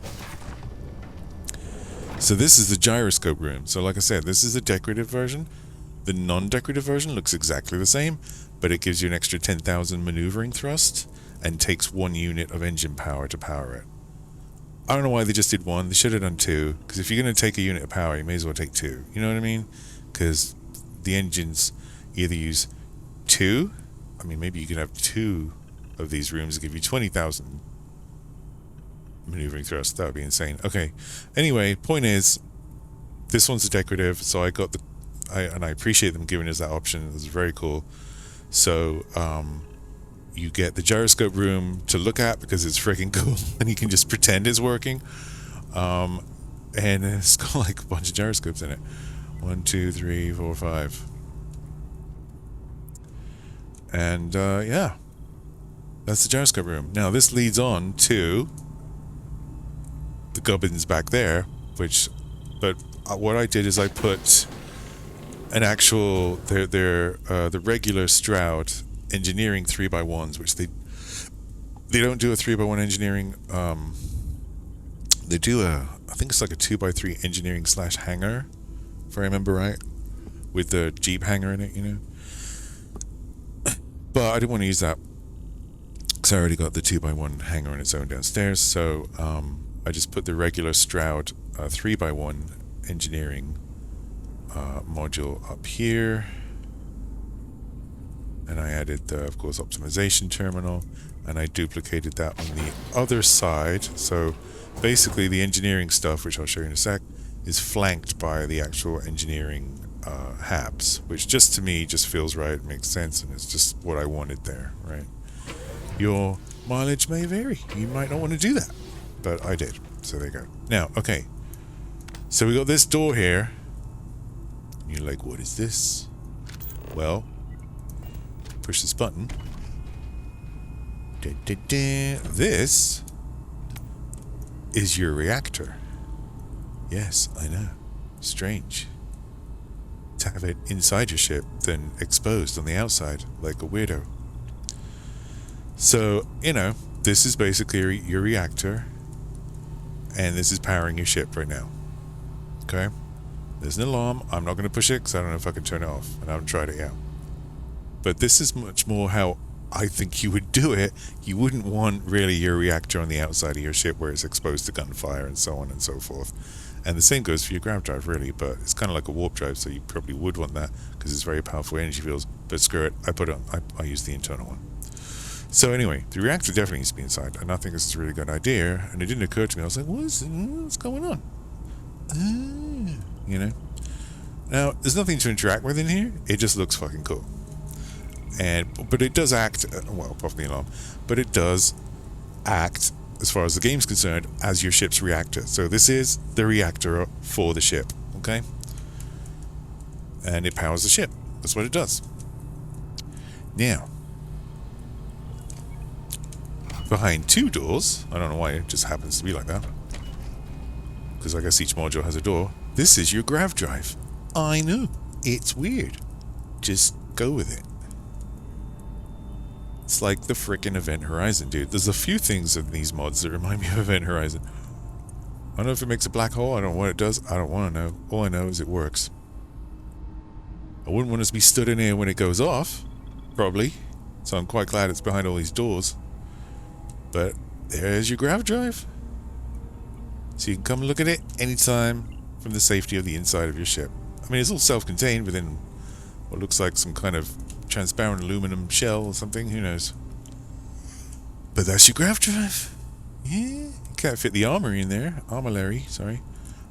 S1: So this is the gyroscope room. So like I said, this is the decorative version. The non-decorative version looks exactly the same, but it gives you an extra 10,000 maneuvering thrust and takes 1 unit of engine power to power it. I don't know why they just did 1. They should have done 2, because if you're going to take a unit of power, you may as well take 2. You know what I mean? Because the engines either use 2, I mean, maybe you could have 2 of these rooms to give you 20,000 maneuvering thrust. That would be insane. Okay. Anyway, point is, this one's a decorative, so I got and I appreciate them giving us that option. It was very cool. So, you get the gyroscope room to look at because it's freaking cool, and you can just pretend it's working. And it's got like a bunch of gyroscopes in it. 1, 2, 3, 4, 5. And yeah, that's the gyroscope room. Now this leads on to the gubbins back there, but what I did is I put an actual the regular Stroud engineering 3x1s, which they don't do a 3x1 engineering. They do I think it's like a 2x3 engineering / hangar, if I remember right, with the Jeep hangar in it, But I didn't want to use that because I already got the 2x1 hangar on its own downstairs. So I just put the regular Stroud 3x1 engineering module up here. And I added the, of course, optimization terminal, and I duplicated that on the other side. So basically the engineering stuff, which I'll show you in a sec, is flanked by the actual engineering habs, which just to me just feels right, makes sense, and it's just what I wanted there, right? Your mileage may vary. You might not want to do that, but I did. So there you go. Now, okay. So we got this door here. You're like, what is this? Well, push this button. This is your reactor. Yes, I know. Strange to have it inside your ship than exposed on the outside like a weirdo. So, this is basically your reactor, and this is powering your ship right now. Okay? There's an alarm. I'm not going to push it because I don't know if I can turn it off, and I haven't tried it yet. But this is much more how I think you would do it. You wouldn't want really your reactor on the outside of your ship where it's exposed to gunfire and so on and so forth. And the same goes for your grav drive, really, but it's kind of like a warp drive, so you probably would want that because it's very powerful energy fields. But screw it, I use the internal one. So anyway, the reactor definitely needs to be inside, and I think this is a really good idea. And it didn't occur to me. I was like, what's going on? Now there's nothing to interact with in here. It just looks fucking cool. But it does act, well, apart from the alarm, but it does act, as far as the game's concerned, as your ship's reactor. So this is the reactor for the ship, okay? And it powers the ship. That's what it does. Now, behind 2 doors, I don't know why it just happens to be like that, because I guess each module has a door. This is your grav drive. I know, it's weird. Just go with it. It's like the frickin' Event Horizon, dude. There's a few things in these mods that remind me of Event Horizon. I don't know if it makes a black hole. I don't know what it does. I don't want to know. All I know is it works. I wouldn't want us to be stood in here when it goes off, probably. So I'm quite glad it's behind all these doors. But there's your grav drive. So you can come look at it anytime from the safety of the inside of your ship. I mean, it's all self-contained within what looks like some kind of transparent aluminum shell or something. Who knows? But that's your grav drive. Yeah, you can't fit the Armory in there. Armory, sorry.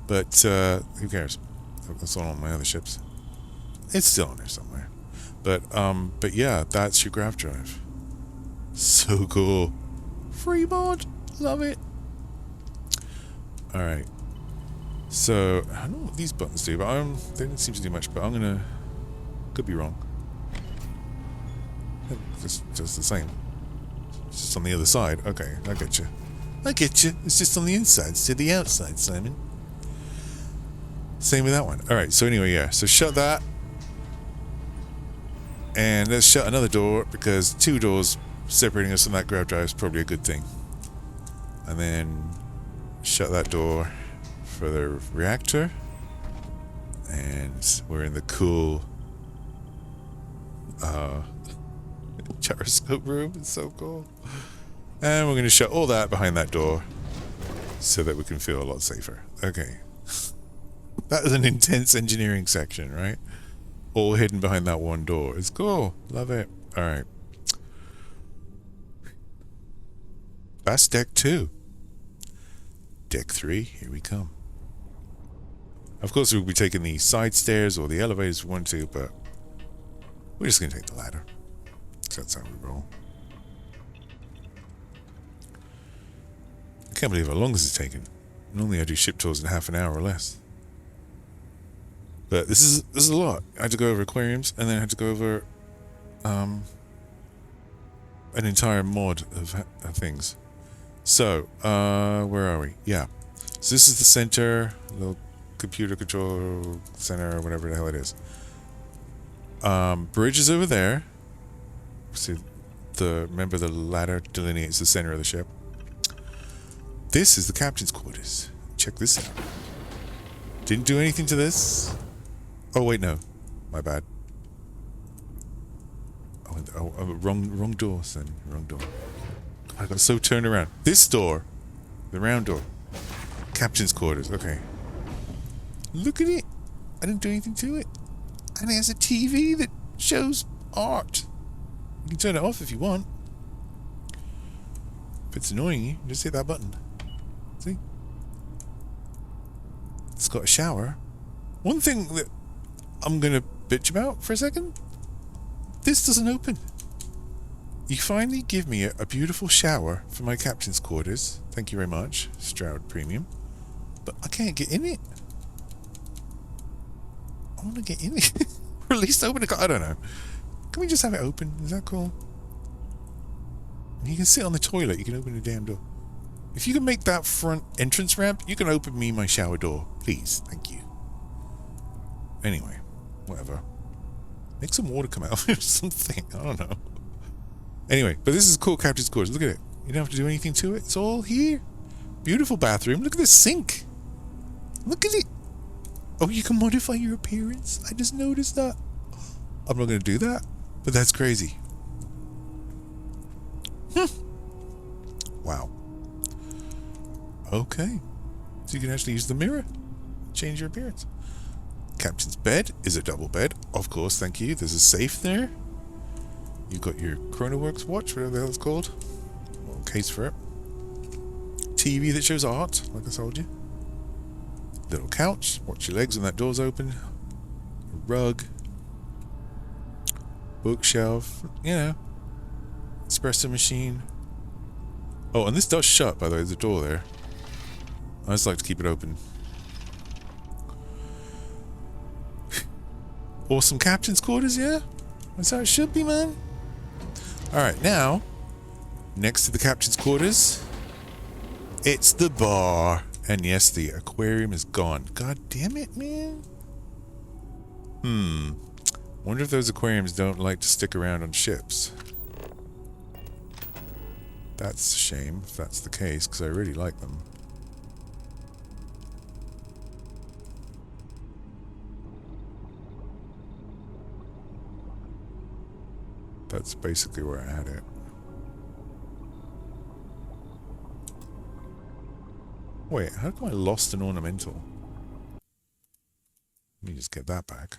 S1: But who cares? That's all on my other ships. It's still on there somewhere. But yeah, that's your grav drive. So cool. Free mod. Love it. Alright. So, I don't know what these buttons do, but they don't seem to do much, but I'm gonna... Could be wrong. Just the same. It's just on the other side. Okay, I get you. I get you. It's just on the inside instead of the outside, Simon. Same with that one. Alright, so anyway, yeah. So shut that. And let's shut another door, because 2 doors separating us from that grav drive is probably a good thing. And then shut that door for the reactor. And we're in the cool gyroscope room. It's so cool. And we're going to shut all that behind that door so that we can feel a lot safer. Okay. That is an intense engineering section, right? All hidden behind that one door. It's cool. Love it. Alright. That's deck 2. Deck 3, here we come. Of course, we'll be taking the side stairs or the elevators if we want to, but we're just going to take the ladder. So that's how we roll. I can't believe how long this is taking. Normally I do ship tours in half an hour or less. But this is a lot. I had to go over aquariums, and then I had to go over an entire mod of things. So, where are we? Yeah. So this is the center, little computer control center, or whatever the hell it is. Bridge is over there. See, remember the ladder delineates the center of the ship. This is the captain's quarters. Check this out. Didn't do anything to this. Oh wait, no, my bad. Oh, wrong door, son. Wrong door. I got so turned around. This door, the round door, captain's quarters. Okay. Look at it. I didn't do anything to it, and it has a TV that shows art. You can turn it off if you want. If it's annoying you, just hit that button. See? It's got a shower. One thing that I'm gonna bitch about for a second. This doesn't open. You finally give me a beautiful shower for my captain's quarters. Thank you very much, Stroud Premium. But I can't get in it. I want to get in it. Or at least open it. I don't know. Can we just have it open? Is that cool? You can sit on the toilet. You can open the damn door. If you can make that front entrance ramp, you can open me my shower door. Please. Thank you. Anyway. Whatever. Make some water come out or something. I don't know. Anyway, but this is cool captain's quarters. Look at it. You don't have to do anything to it. It's all here. Beautiful bathroom. Look at this sink. Look at it. Oh, you can modify your appearance. I just noticed that. I'm not going to do that, but that's crazy. Wow. Okay. So you can actually use the mirror. Change your appearance. Captain's bed is a double bed. Of course, thank you. There's a safe there. You've got your ChronoWorks watch, whatever the hell it's called. Little case for it. TV that shows art, like I told you. Little couch. Watch your legs when that door's open. A rug. Bookshelf. You know. Espresso machine. Oh, and this does shut, by the way. There's a door there. I just like to keep it open. Awesome captain's quarters, yeah? That's how it should be, man. Alright, now, next to the captain's quarters, it's the bar. And yes, the aquarium is gone. God damn it, man. Wonder if those aquariums don't like to stick around on ships. That's a shame if that's the case, because I really like them. That's basically where I had it. Wait, how come I lost an ornamental? Let me just get that back.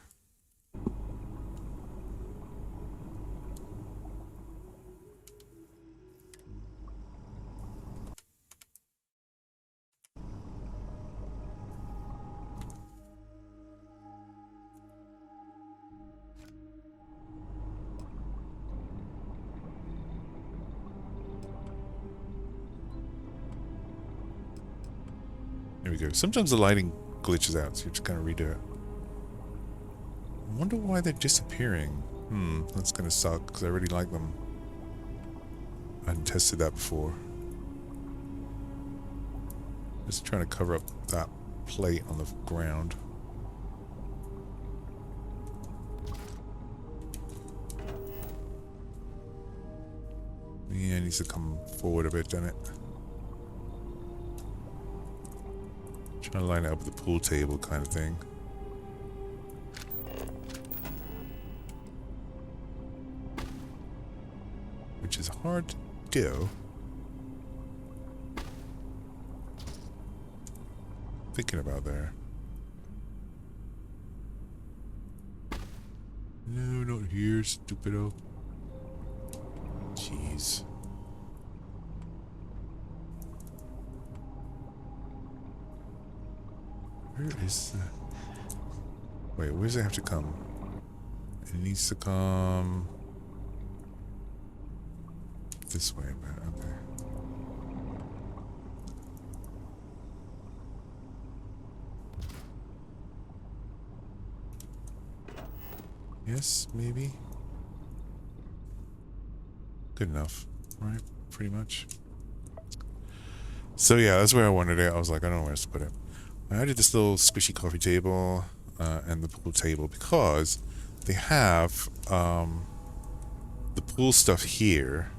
S1: There we go. Sometimes the lighting glitches out, so you have to kind of redo it. I wonder why they're disappearing. That's gonna suck, because I really like them. I hadn't tested that before. Just trying to cover up that plate on the ground. Yeah, it needs to come forward a bit, doesn't it? Trying to line it up with the pool table kind of thing. Which is hard to do. Thinking about there. No, not here, stupido. Jeez. Where is that? Wait, where does it have to come? It needs to come this way, man. Okay. Yes, maybe. Good enough, right? Pretty much. So yeah, that's where I wanted it. I was like, I don't know where else to put it. I added this little squishy coffee table and the pool table because they have the pool stuff here.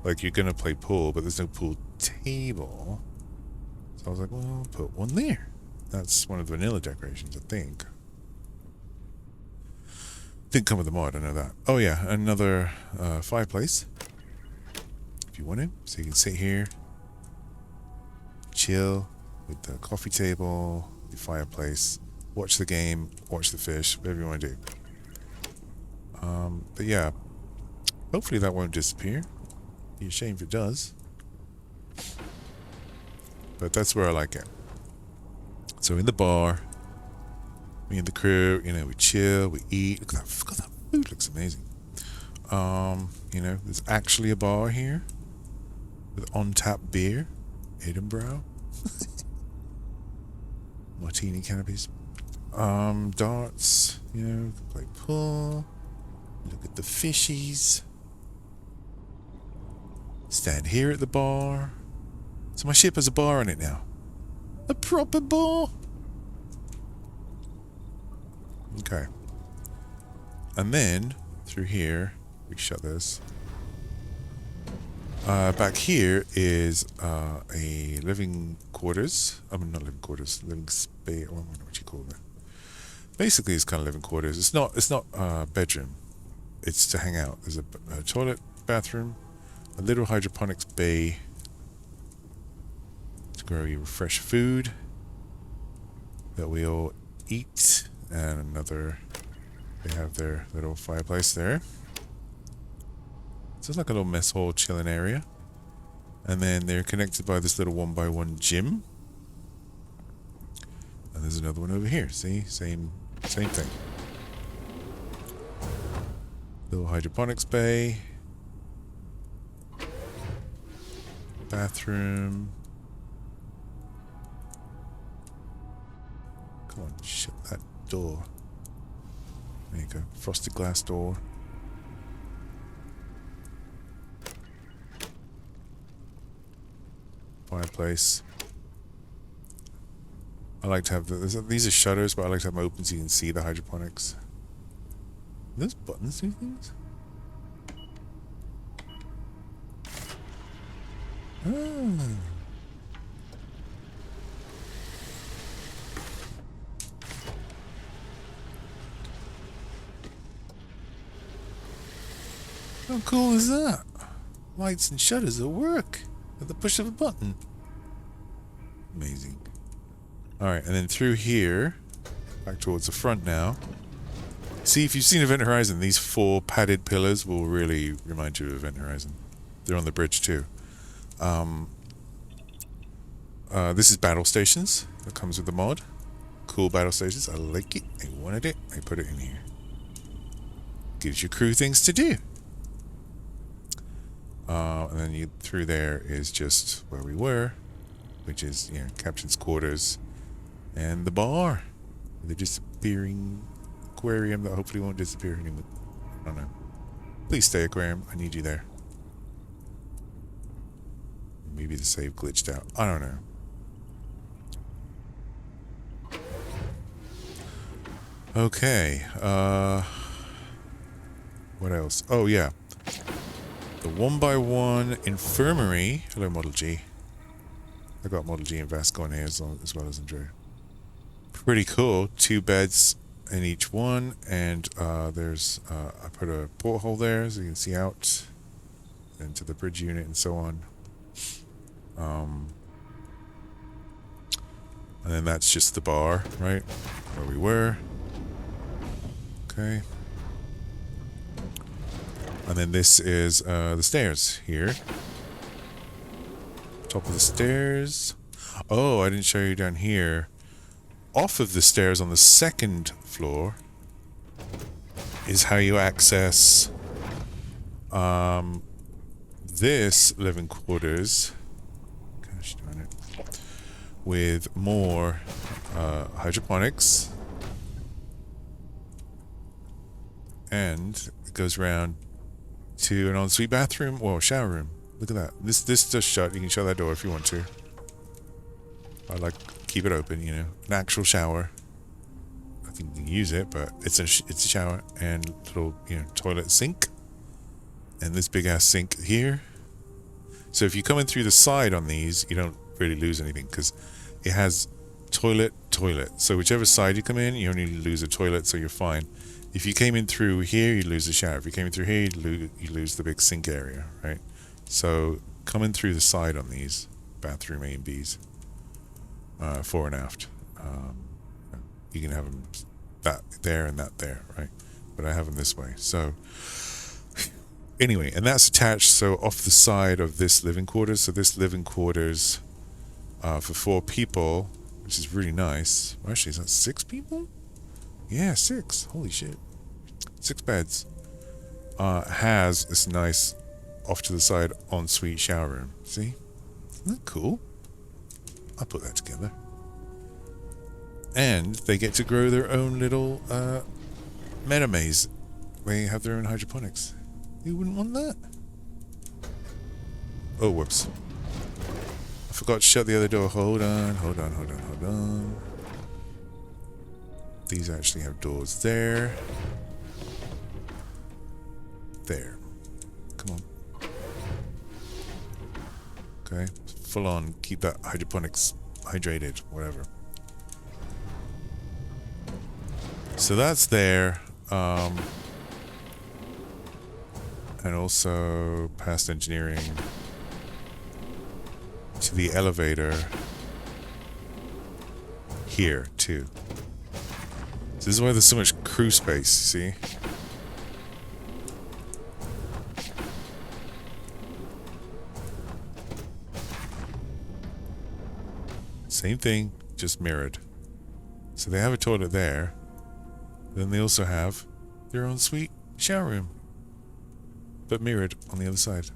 S1: Like, you're gonna play pool, but there's no pool table. So I was like, well, I'll put one there. That's one of the vanilla decorations, I think. Didn't come with the mod, I know that. Oh yeah, another fireplace. If you wanted. So you can sit here, chill with the coffee table, the fireplace, watch the game, watch the fish, whatever you want to do. But yeah, hopefully that won't disappear. Be a shame if it does. But that's where I like it. So in the bar, me and the crew, you know, we chill, we eat. Look at that food, looks amazing. You know, there's actually a bar here with on-tap beer, Edinburgh. Martini canopies. Darts, you know, play pool. Look at the fishies. Stand here at the bar. So my ship has a bar on it now. A proper bar. Okay. And then, through here, we shut this. Back here is a living quarters. I mean, not living quarters, living space. I don't know what you call it. Basically, it's kind of living quarters. It's not a bedroom. It's to hang out. There's a toilet, bathroom, a little hydroponics bay to grow your fresh food that we all eat, and another. They have their little fireplace there. So it's like a little mess hall chilling area. And then they're connected by this little 1x1 gym. And there's another one over here. See? Same thing. Little hydroponics bay. Bathroom. Come on, shut that door. There you go. Frosted glass door. Fireplace. I like to have these are shutters, but I like to have them open so you can see the hydroponics. Those buttons do things? Ah. How cool is that? Lights and shutters at work at the push of a button. Amazing. Alright, and then through here back towards the front now. See, if you've seen Event Horizon, these 4 padded pillars will really remind you of Event Horizon. They're on the bridge too. This is battle stations. That comes with the mod. Cool battle stations. I like it. I wanted it. I put it in here. Gives your crew things to do. And then through there is just where we were, which is, you know, captain's quarters and the bar. The disappearing aquarium that hopefully won't disappear anymore. I don't know. Please stay, aquarium. I need you there. Maybe the save glitched out. I don't know. Okay. What else? Oh, yeah. The 1x1 infirmary. Hello, Model G. I got Model G and Vasco in here as well as Andrea. Pretty cool. 2 beds in each one, and there's I put a porthole there so you can see out into the bridge unit and so on. And then that's just the bar, right? Where we were. Okay. And then this is the stairs here. Top of the stairs. Oh, I didn't show you down here. Off of the stairs on the 2nd floor is how you access this living quarters. Gosh darn it. With more hydroponics. And it goes around to an ensuite bathroom or shower room. Look at that. This just shut. You can shut that door if you want to. I like keep it open, you know. An actual shower. I think you can use it, but it's a shower and little, you know, toilet sink. And this big ass sink here. So if you come in through the side on these, you don't really lose anything because it has toilet. So whichever side you come in, you only lose a toilet, so you're fine. If you came in through here, you lose the shower. If you came in through here, you lose the big sink area, right? So coming through the side on these bathroom A and Bs, fore and aft, you can have them that there and that there, right? But I have them this way. So anyway, and that's attached so off the side of this living quarters. So this living quarters for 4 people, which is really nice. Well, actually, is that 6 people? Yeah, 6. Holy shit. 6 beds. Has this nice off to the side ensuite shower room. See? Isn't that cool? I'll put that together. And they get to grow their own little meta maze. They have their own hydroponics. You wouldn't want that? Oh, whoops. I forgot to shut the other door. Hold on. These actually have doors there. There. Come on. Okay. Full on. Keep that hydroponics hydrated. Whatever. So that's there. And also past engineering to the elevator here too. So this is why there's so much crew space, see? Same thing, just mirrored. So they have a toilet there. Then they also have their own suite shower room. But mirrored on the other side.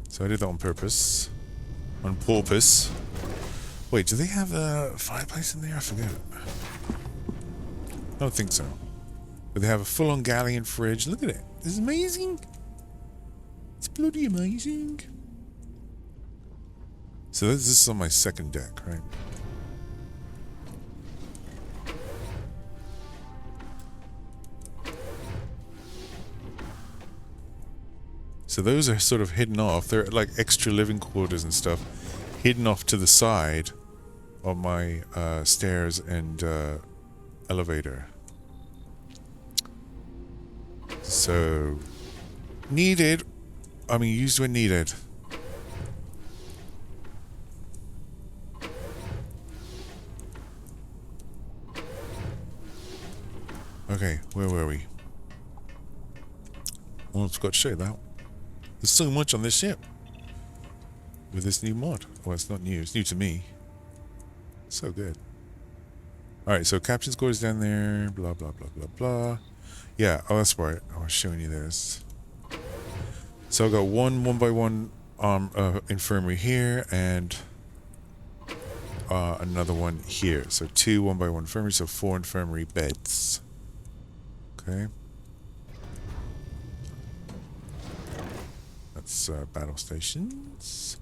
S1: So I did that on purpose. On purpose. Wait, do they have a fireplace in there? I forget. I don't think so. But they have a full-on galleon fridge. Look at it. This is amazing. It's bloody amazing. So this is on my 2nd deck, right? So those are sort of hidden off. They're like extra living quarters and stuff hidden off to the side of my stairs and elevator. So needed. I mean, used when needed. Okay, where were we? Oh, I forgot to show you that. There's so much on this ship. With this new mod. Well, it's not new. It's new to me. So good. Alright, so captain's quarters down there. Blah, blah, blah, blah, blah. Yeah, oh, that's right. I was showing you this. So I got one 1x1 infirmary here and another one here. So 2 1x1 infirmaries, so 4 infirmary beds. Okay. That's battle stations.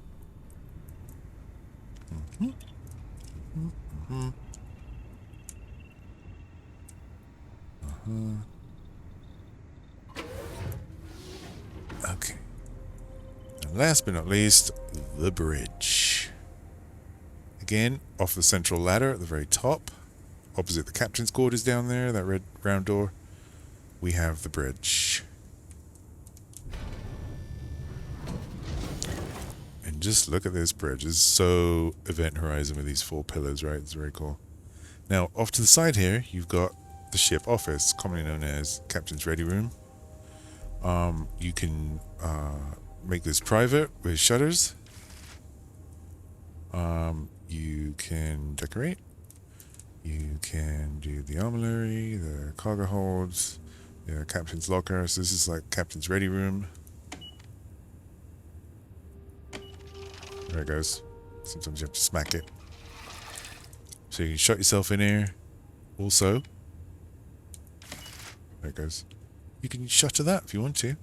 S1: Okay. And last but not least, the bridge. Again, off the central ladder at the very top, opposite the captain's quarters down there, that red round door, we have the bridge. And just look at this bridge. It's so Event Horizon with these 4 pillars, right? It's very cool. Now, off to the side here, you've got the ship office, commonly known as Captain's Ready Room. You can make this private with shutters. You can decorate. You can do the armory, the cargo holds, the captain's locker. So this is like Captain's Ready Room. There it goes. Sometimes you have to smack it. So you can shut yourself in here. Also, there it goes. You can shutter that if you want to.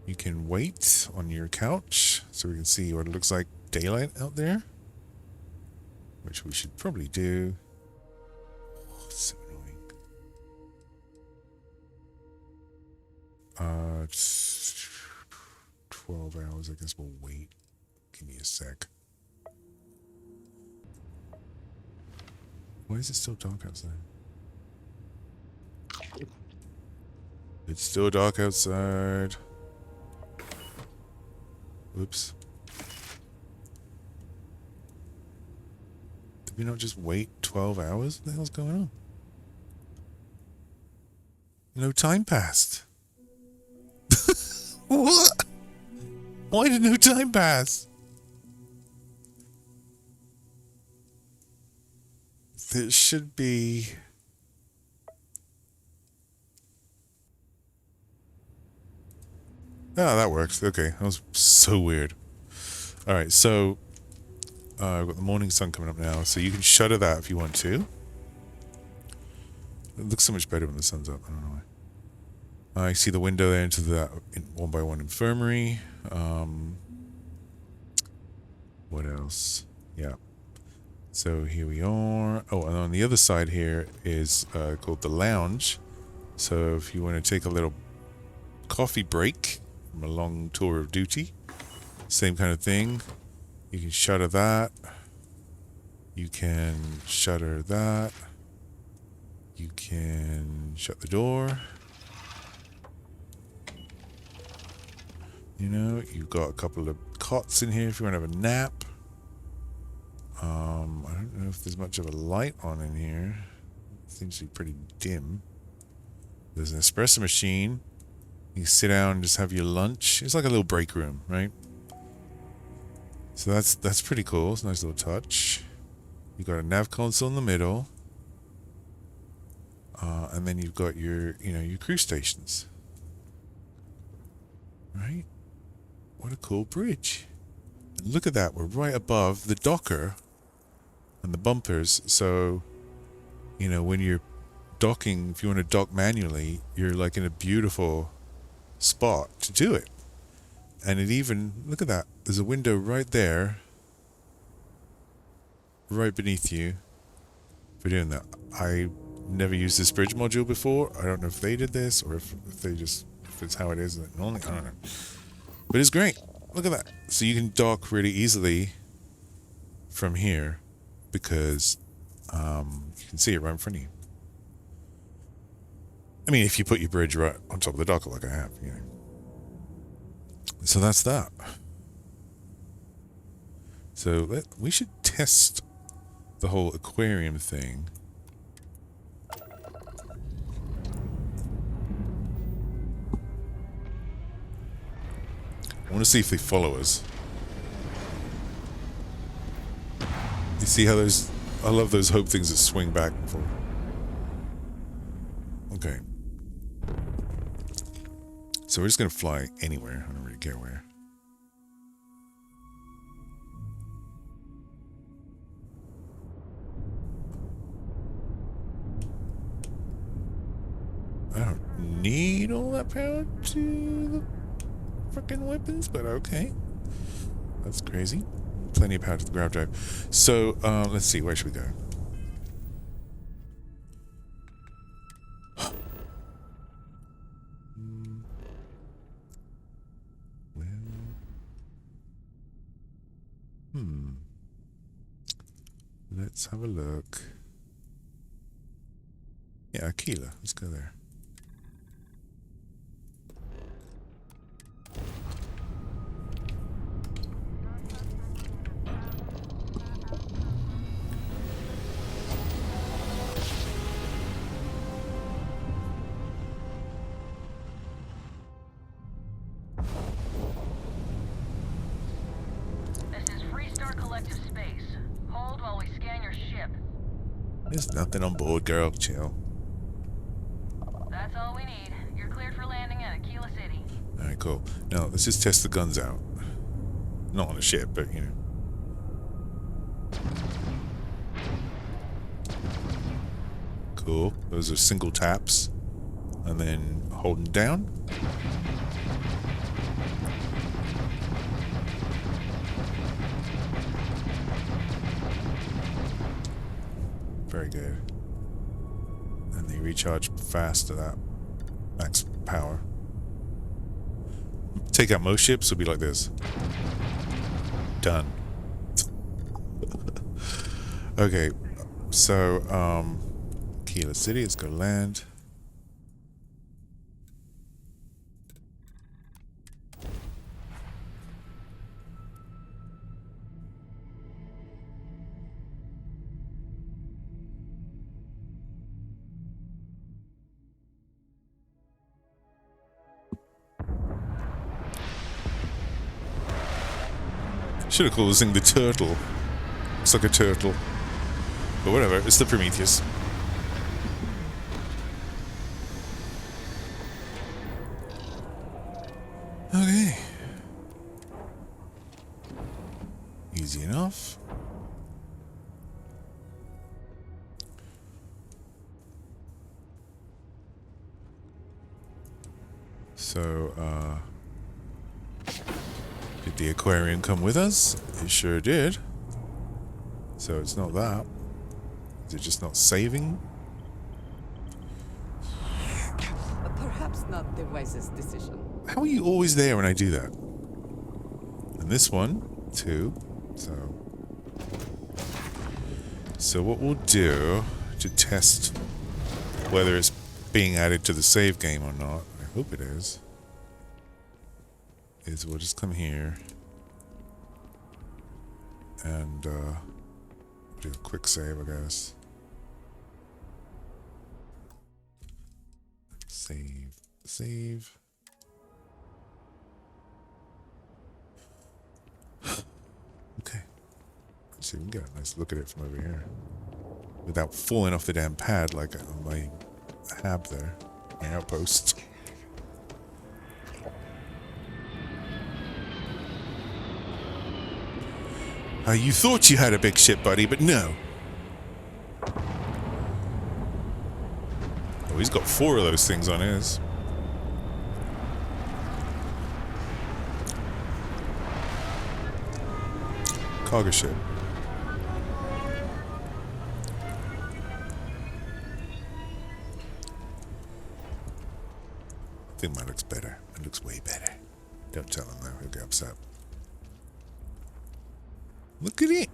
S1: You can wait on your couch so we can see what it looks like daylight out there, which we should probably do. Oh, it's so annoying. It's 12 hours. I guess we'll wait. Give me a sec. Why is it still dark outside? It's still dark outside. Whoops. Did we not just wait 12 hours? What the hell's going on? No time passed. What? Why did no time pass? There should be... Oh, that works. Okay, that was so weird. Alright, so... I've got the morning sun coming up now, so you can shutter that if you want to. It looks so much better when the sun's up, I don't know why. I see the window there into the 1x1 infirmary. What else? Yeah. So here we are. Oh, and on the other side here is called the lounge. So if you want to take a little coffee break from a long tour of duty, same kind of thing. You can shutter that. You can shutter that. You can shut the door. You know, you've got a couple of cots in here if you want to have a nap. I don't know if there's much of a light on in here. It seems to be pretty dim. There's an espresso machine. You can sit down and just have your lunch. It's like a little break room, right? So that's pretty cool. It's a nice little touch. You've got a nav console in the middle. And then you've got your, your crew stations. Right? What a cool bridge. And look at that. We're right above the docker and the bumpers. So, when you're docking, if you want to dock manually, you're like in a beautiful spot to do it. And it even, look at that. There's a window right there. Right beneath you. For doing that. I never used this bridge module before. I don't know if they did this or if it's how it is normally. I don't know. But it's great. Look at that. So you can dock really easily from here because you can see it right in front of you. I mean, if you put your bridge right on top of the docker like I have, So that's that. So we should test the whole aquarium thing. I want to see if they follow us. You see how those... I love those hope things that swing back and forth. Okay. So we're just going to fly anywhere. I don't really care where. I don't need all that power to the frickin' weapons, but okay. That's crazy. Plenty of power to the grav drive. So, let's see. Where should we go? Let's have a look. Yeah, Aquila. Let's go there. There's nothing on board, girl. Chill.
S2: That's all we need. You're cleared for landing at Aquila City.
S1: Alright, cool. Now, let's just test the guns out. Not on the ship, but, you know. Cool. Those are single taps. And then holding down. Very good. And they recharge fast to that max power. Take out most ships, it'll be like this. Done. Okay, so Aquila City, let's go land. Should have called this thing the Turtle. Looks like a turtle. But whatever, it's the Prometheus. Okay. Easy enough. So, did the Aquarium come with us? It sure did. So it's not that. Is it just not saving?
S3: Perhaps not the wisest decision.
S1: How are you always there when I do that? And this one, too. So what we'll do to test whether it's being added to the save game or not, I hope it is we'll just come here and do a quick save, I guess. Save. Okay. Let's see if we can get a nice look at it from over here. Without falling off the damn pad like on my hab there. My outpost. You thought you had a big ship, buddy, but no. Oh, he's got 4 of those things on his. Cargo ship. I think mine looks better. It looks way better. Don't tell him though, he'll get upset. Look at it!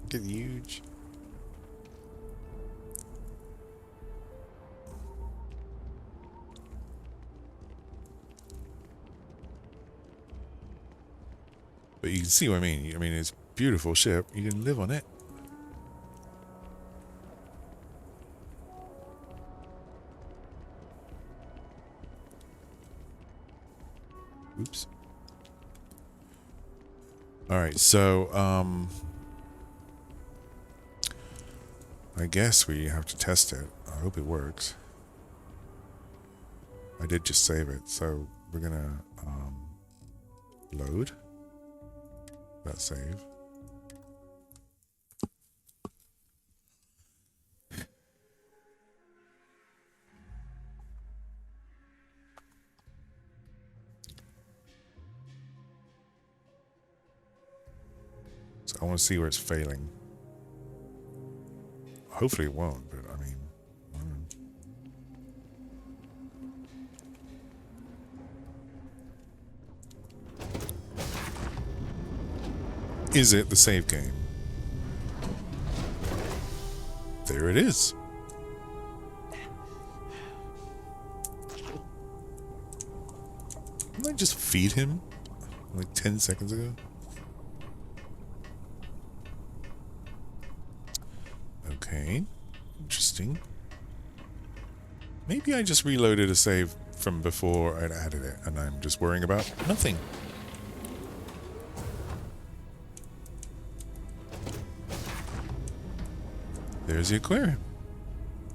S1: Look at huge. But you can see what I mean. I mean, it's beautiful ship. You can live on it. Oops. Alright, so, I guess we have to test it. I hope it works. I did just save it, so we're gonna, load that save. So I want to see where it's failing. Hopefully it won't, but I mean... Is it the save game? There it is. Didn't I just feed him like 10 seconds ago? Okay, interesting. Maybe I just reloaded a save from before I'd added it, and I'm just worrying about nothing. There's the aquarium.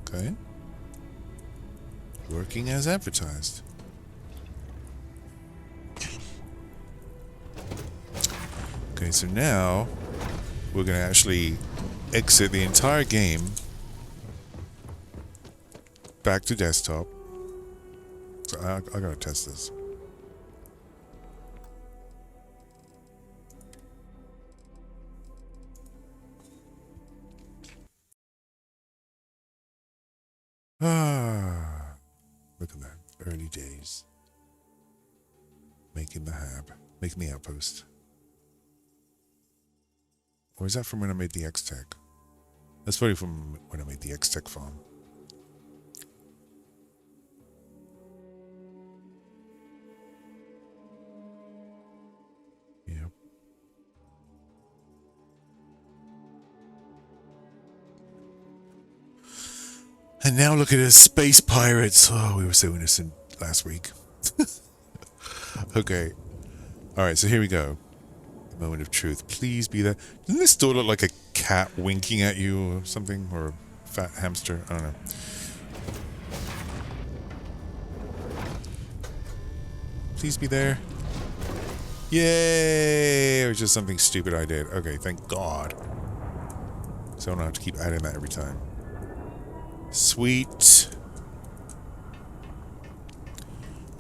S1: Okay. Working as advertised. Okay, so now we're going to actually exit the entire game back to desktop. So I gotta test this. Ah, look at that. Early days. Making the hab. Making the outpost. Or is that from when I made the X-Tech? That's probably from when I made the X-Tech farm. Yep. And now look at us, space pirates. Oh, we were so innocent last week. Okay. Alright, so here we go. Moment of truth. Please be there. Doesn't this door look like a cat winking at you or something? Or a fat hamster? I don't know. Please be there. Yay! It was just something stupid I did. Okay, thank God. So I don't have to keep adding that every time. Sweet.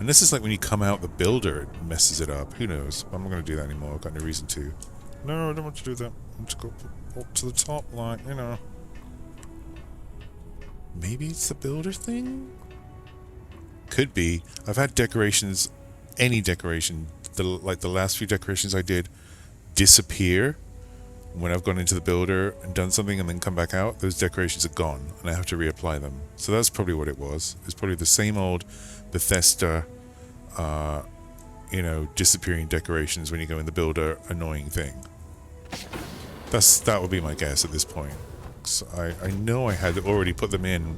S1: And this is like when you come out the builder, it messes it up. Who knows? I'm not going to do that anymore. I've got no reason to. No, I don't want to do that. I want to go up to the top line, you know. Maybe it's the builder thing? Could be. I've had decorations, any decoration, like the last few decorations I did, disappear when I've gone into the builder and done something and then come back out. Those decorations are gone and I have to reapply them. So that's probably what it was. It's probably the same old Bethesda, you know, disappearing decorations when you go in the builder annoying thing. That would be my guess at this point. So I know I had already put them in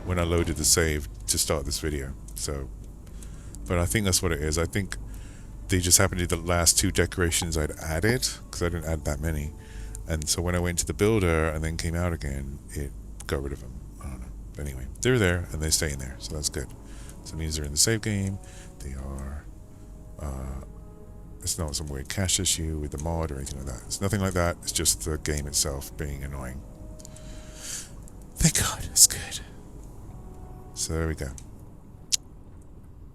S1: when I loaded the save to start this video. So, but I think that's what it is. I think they just happened to be the last two decorations I'd added because I didn't add that many. And so when I went to the builder and then came out again, it got rid of them. I don't know. But anyway, they're there and they're staying there, so that's good. So it means they're in the save game. They are. It's not some weird cache issue with the mod or anything like that. It's nothing like that. It's just the game itself being annoying. Thank God, it's good. So there we go.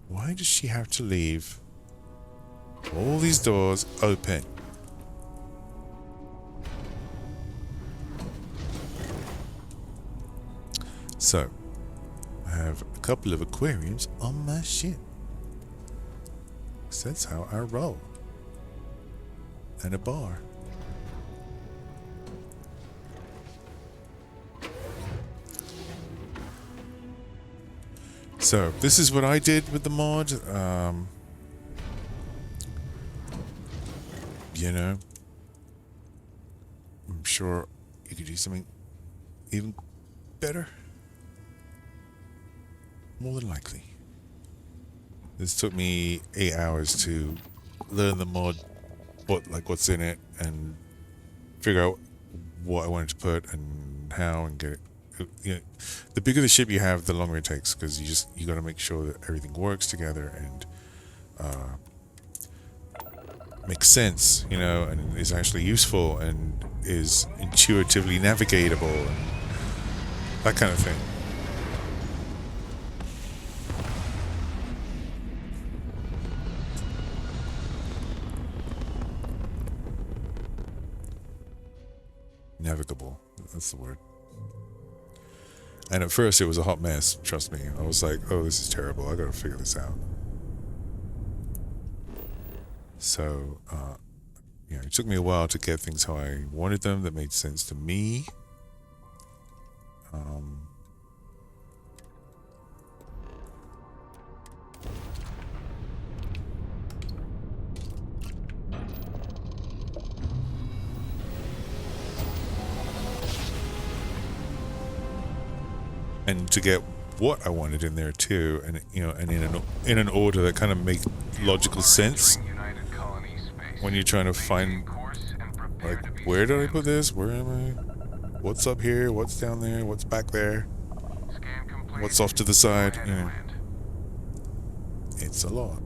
S1: Why does she have to leave all these doors open? So, I have a couple of aquariums on my ship. So that's how I roll. And a bar. So, this is what I did with the mod. You know, I'm sure you could do something even better. More than likely. This took me 8 hours to learn the mod, what's in it, and figure out what I wanted to put and how and get it. You know, the bigger the ship you have, the longer it takes, because you got to make sure that everything works together and makes sense, you know, and is actually useful and is intuitively navigatable and that kind of thing. Navigable, that's the word. And at first it was a hot mess, trust me. I was like, oh, this is terrible, I gotta figure this out. So, you know, it took me a while to get things how I wanted them, that made sense to me. And to get what I wanted in there too, and you know, and in an order that kind of makes logical sense when you're trying to find, like, where did I put this? Where am I? What's up here? What's down there? What's back there? What's off to the side? You know, it's a lot.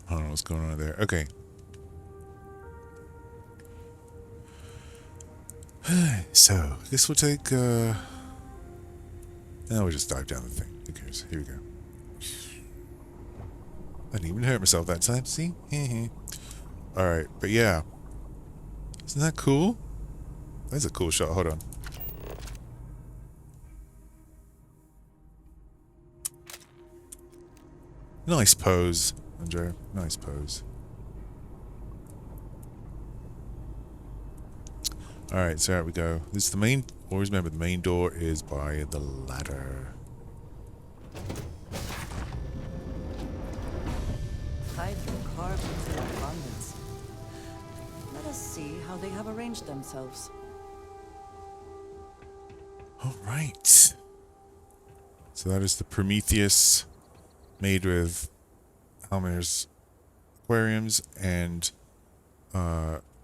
S1: I don't know what's going on there. Okay. So, I guess we'll take, now we'll just dive down the thing. Who cares? Here we go. I didn't even hurt myself that time, see? Alright, but yeah. Isn't that cool? That's a cool shot. Hold on. Nice pose, Andrea. Nice pose. Alright, so there we go. This is the main... Always remember, the main door is by the ladder.
S3: Hydrocarbons in abundance. Let us see how they have arranged themselves.
S1: Alright. So that is the Prometheus, made with Hjalmere's Aquariums and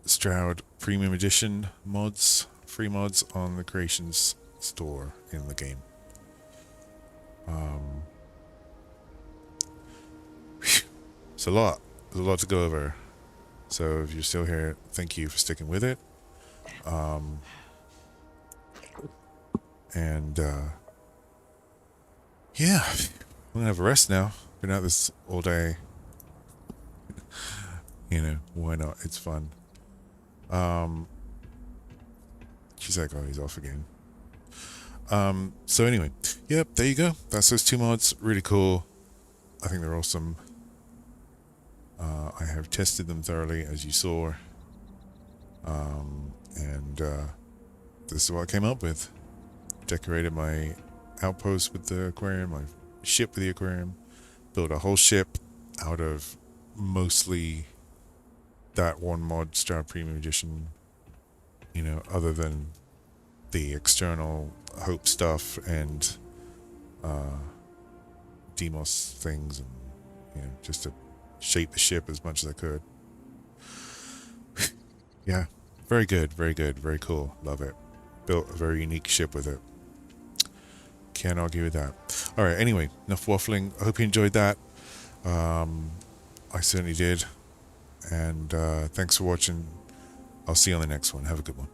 S1: Stroud Premium Edition mods, free mods on the Creations store in the game. It's a lot. There's a lot to go over. So if you're still here, thank you for sticking with it. Yeah, I'm gonna have a rest now. Been out this all day. You know, why not? It's fun. She's like, oh, he's off again. So anyway, yep, there you go. That's those two mods. Really cool. I think they're awesome. I have tested them thoroughly, as you saw. This is what I came up with. Decorated my outpost with the aquarium, my ship with the aquarium. Built a whole ship out of mostly that one mod, Stroud Premium Edition. You know, other than the external Hope stuff and Demos things, and you know, just to shape the ship as much as I could. Yeah, very good, very cool. Love it. Built a very unique ship with it. Can't argue with that. Alright, anyway, enough waffling. I hope you enjoyed that. I certainly did. And thanks for watching. I'll see you on the next one. Have a good one.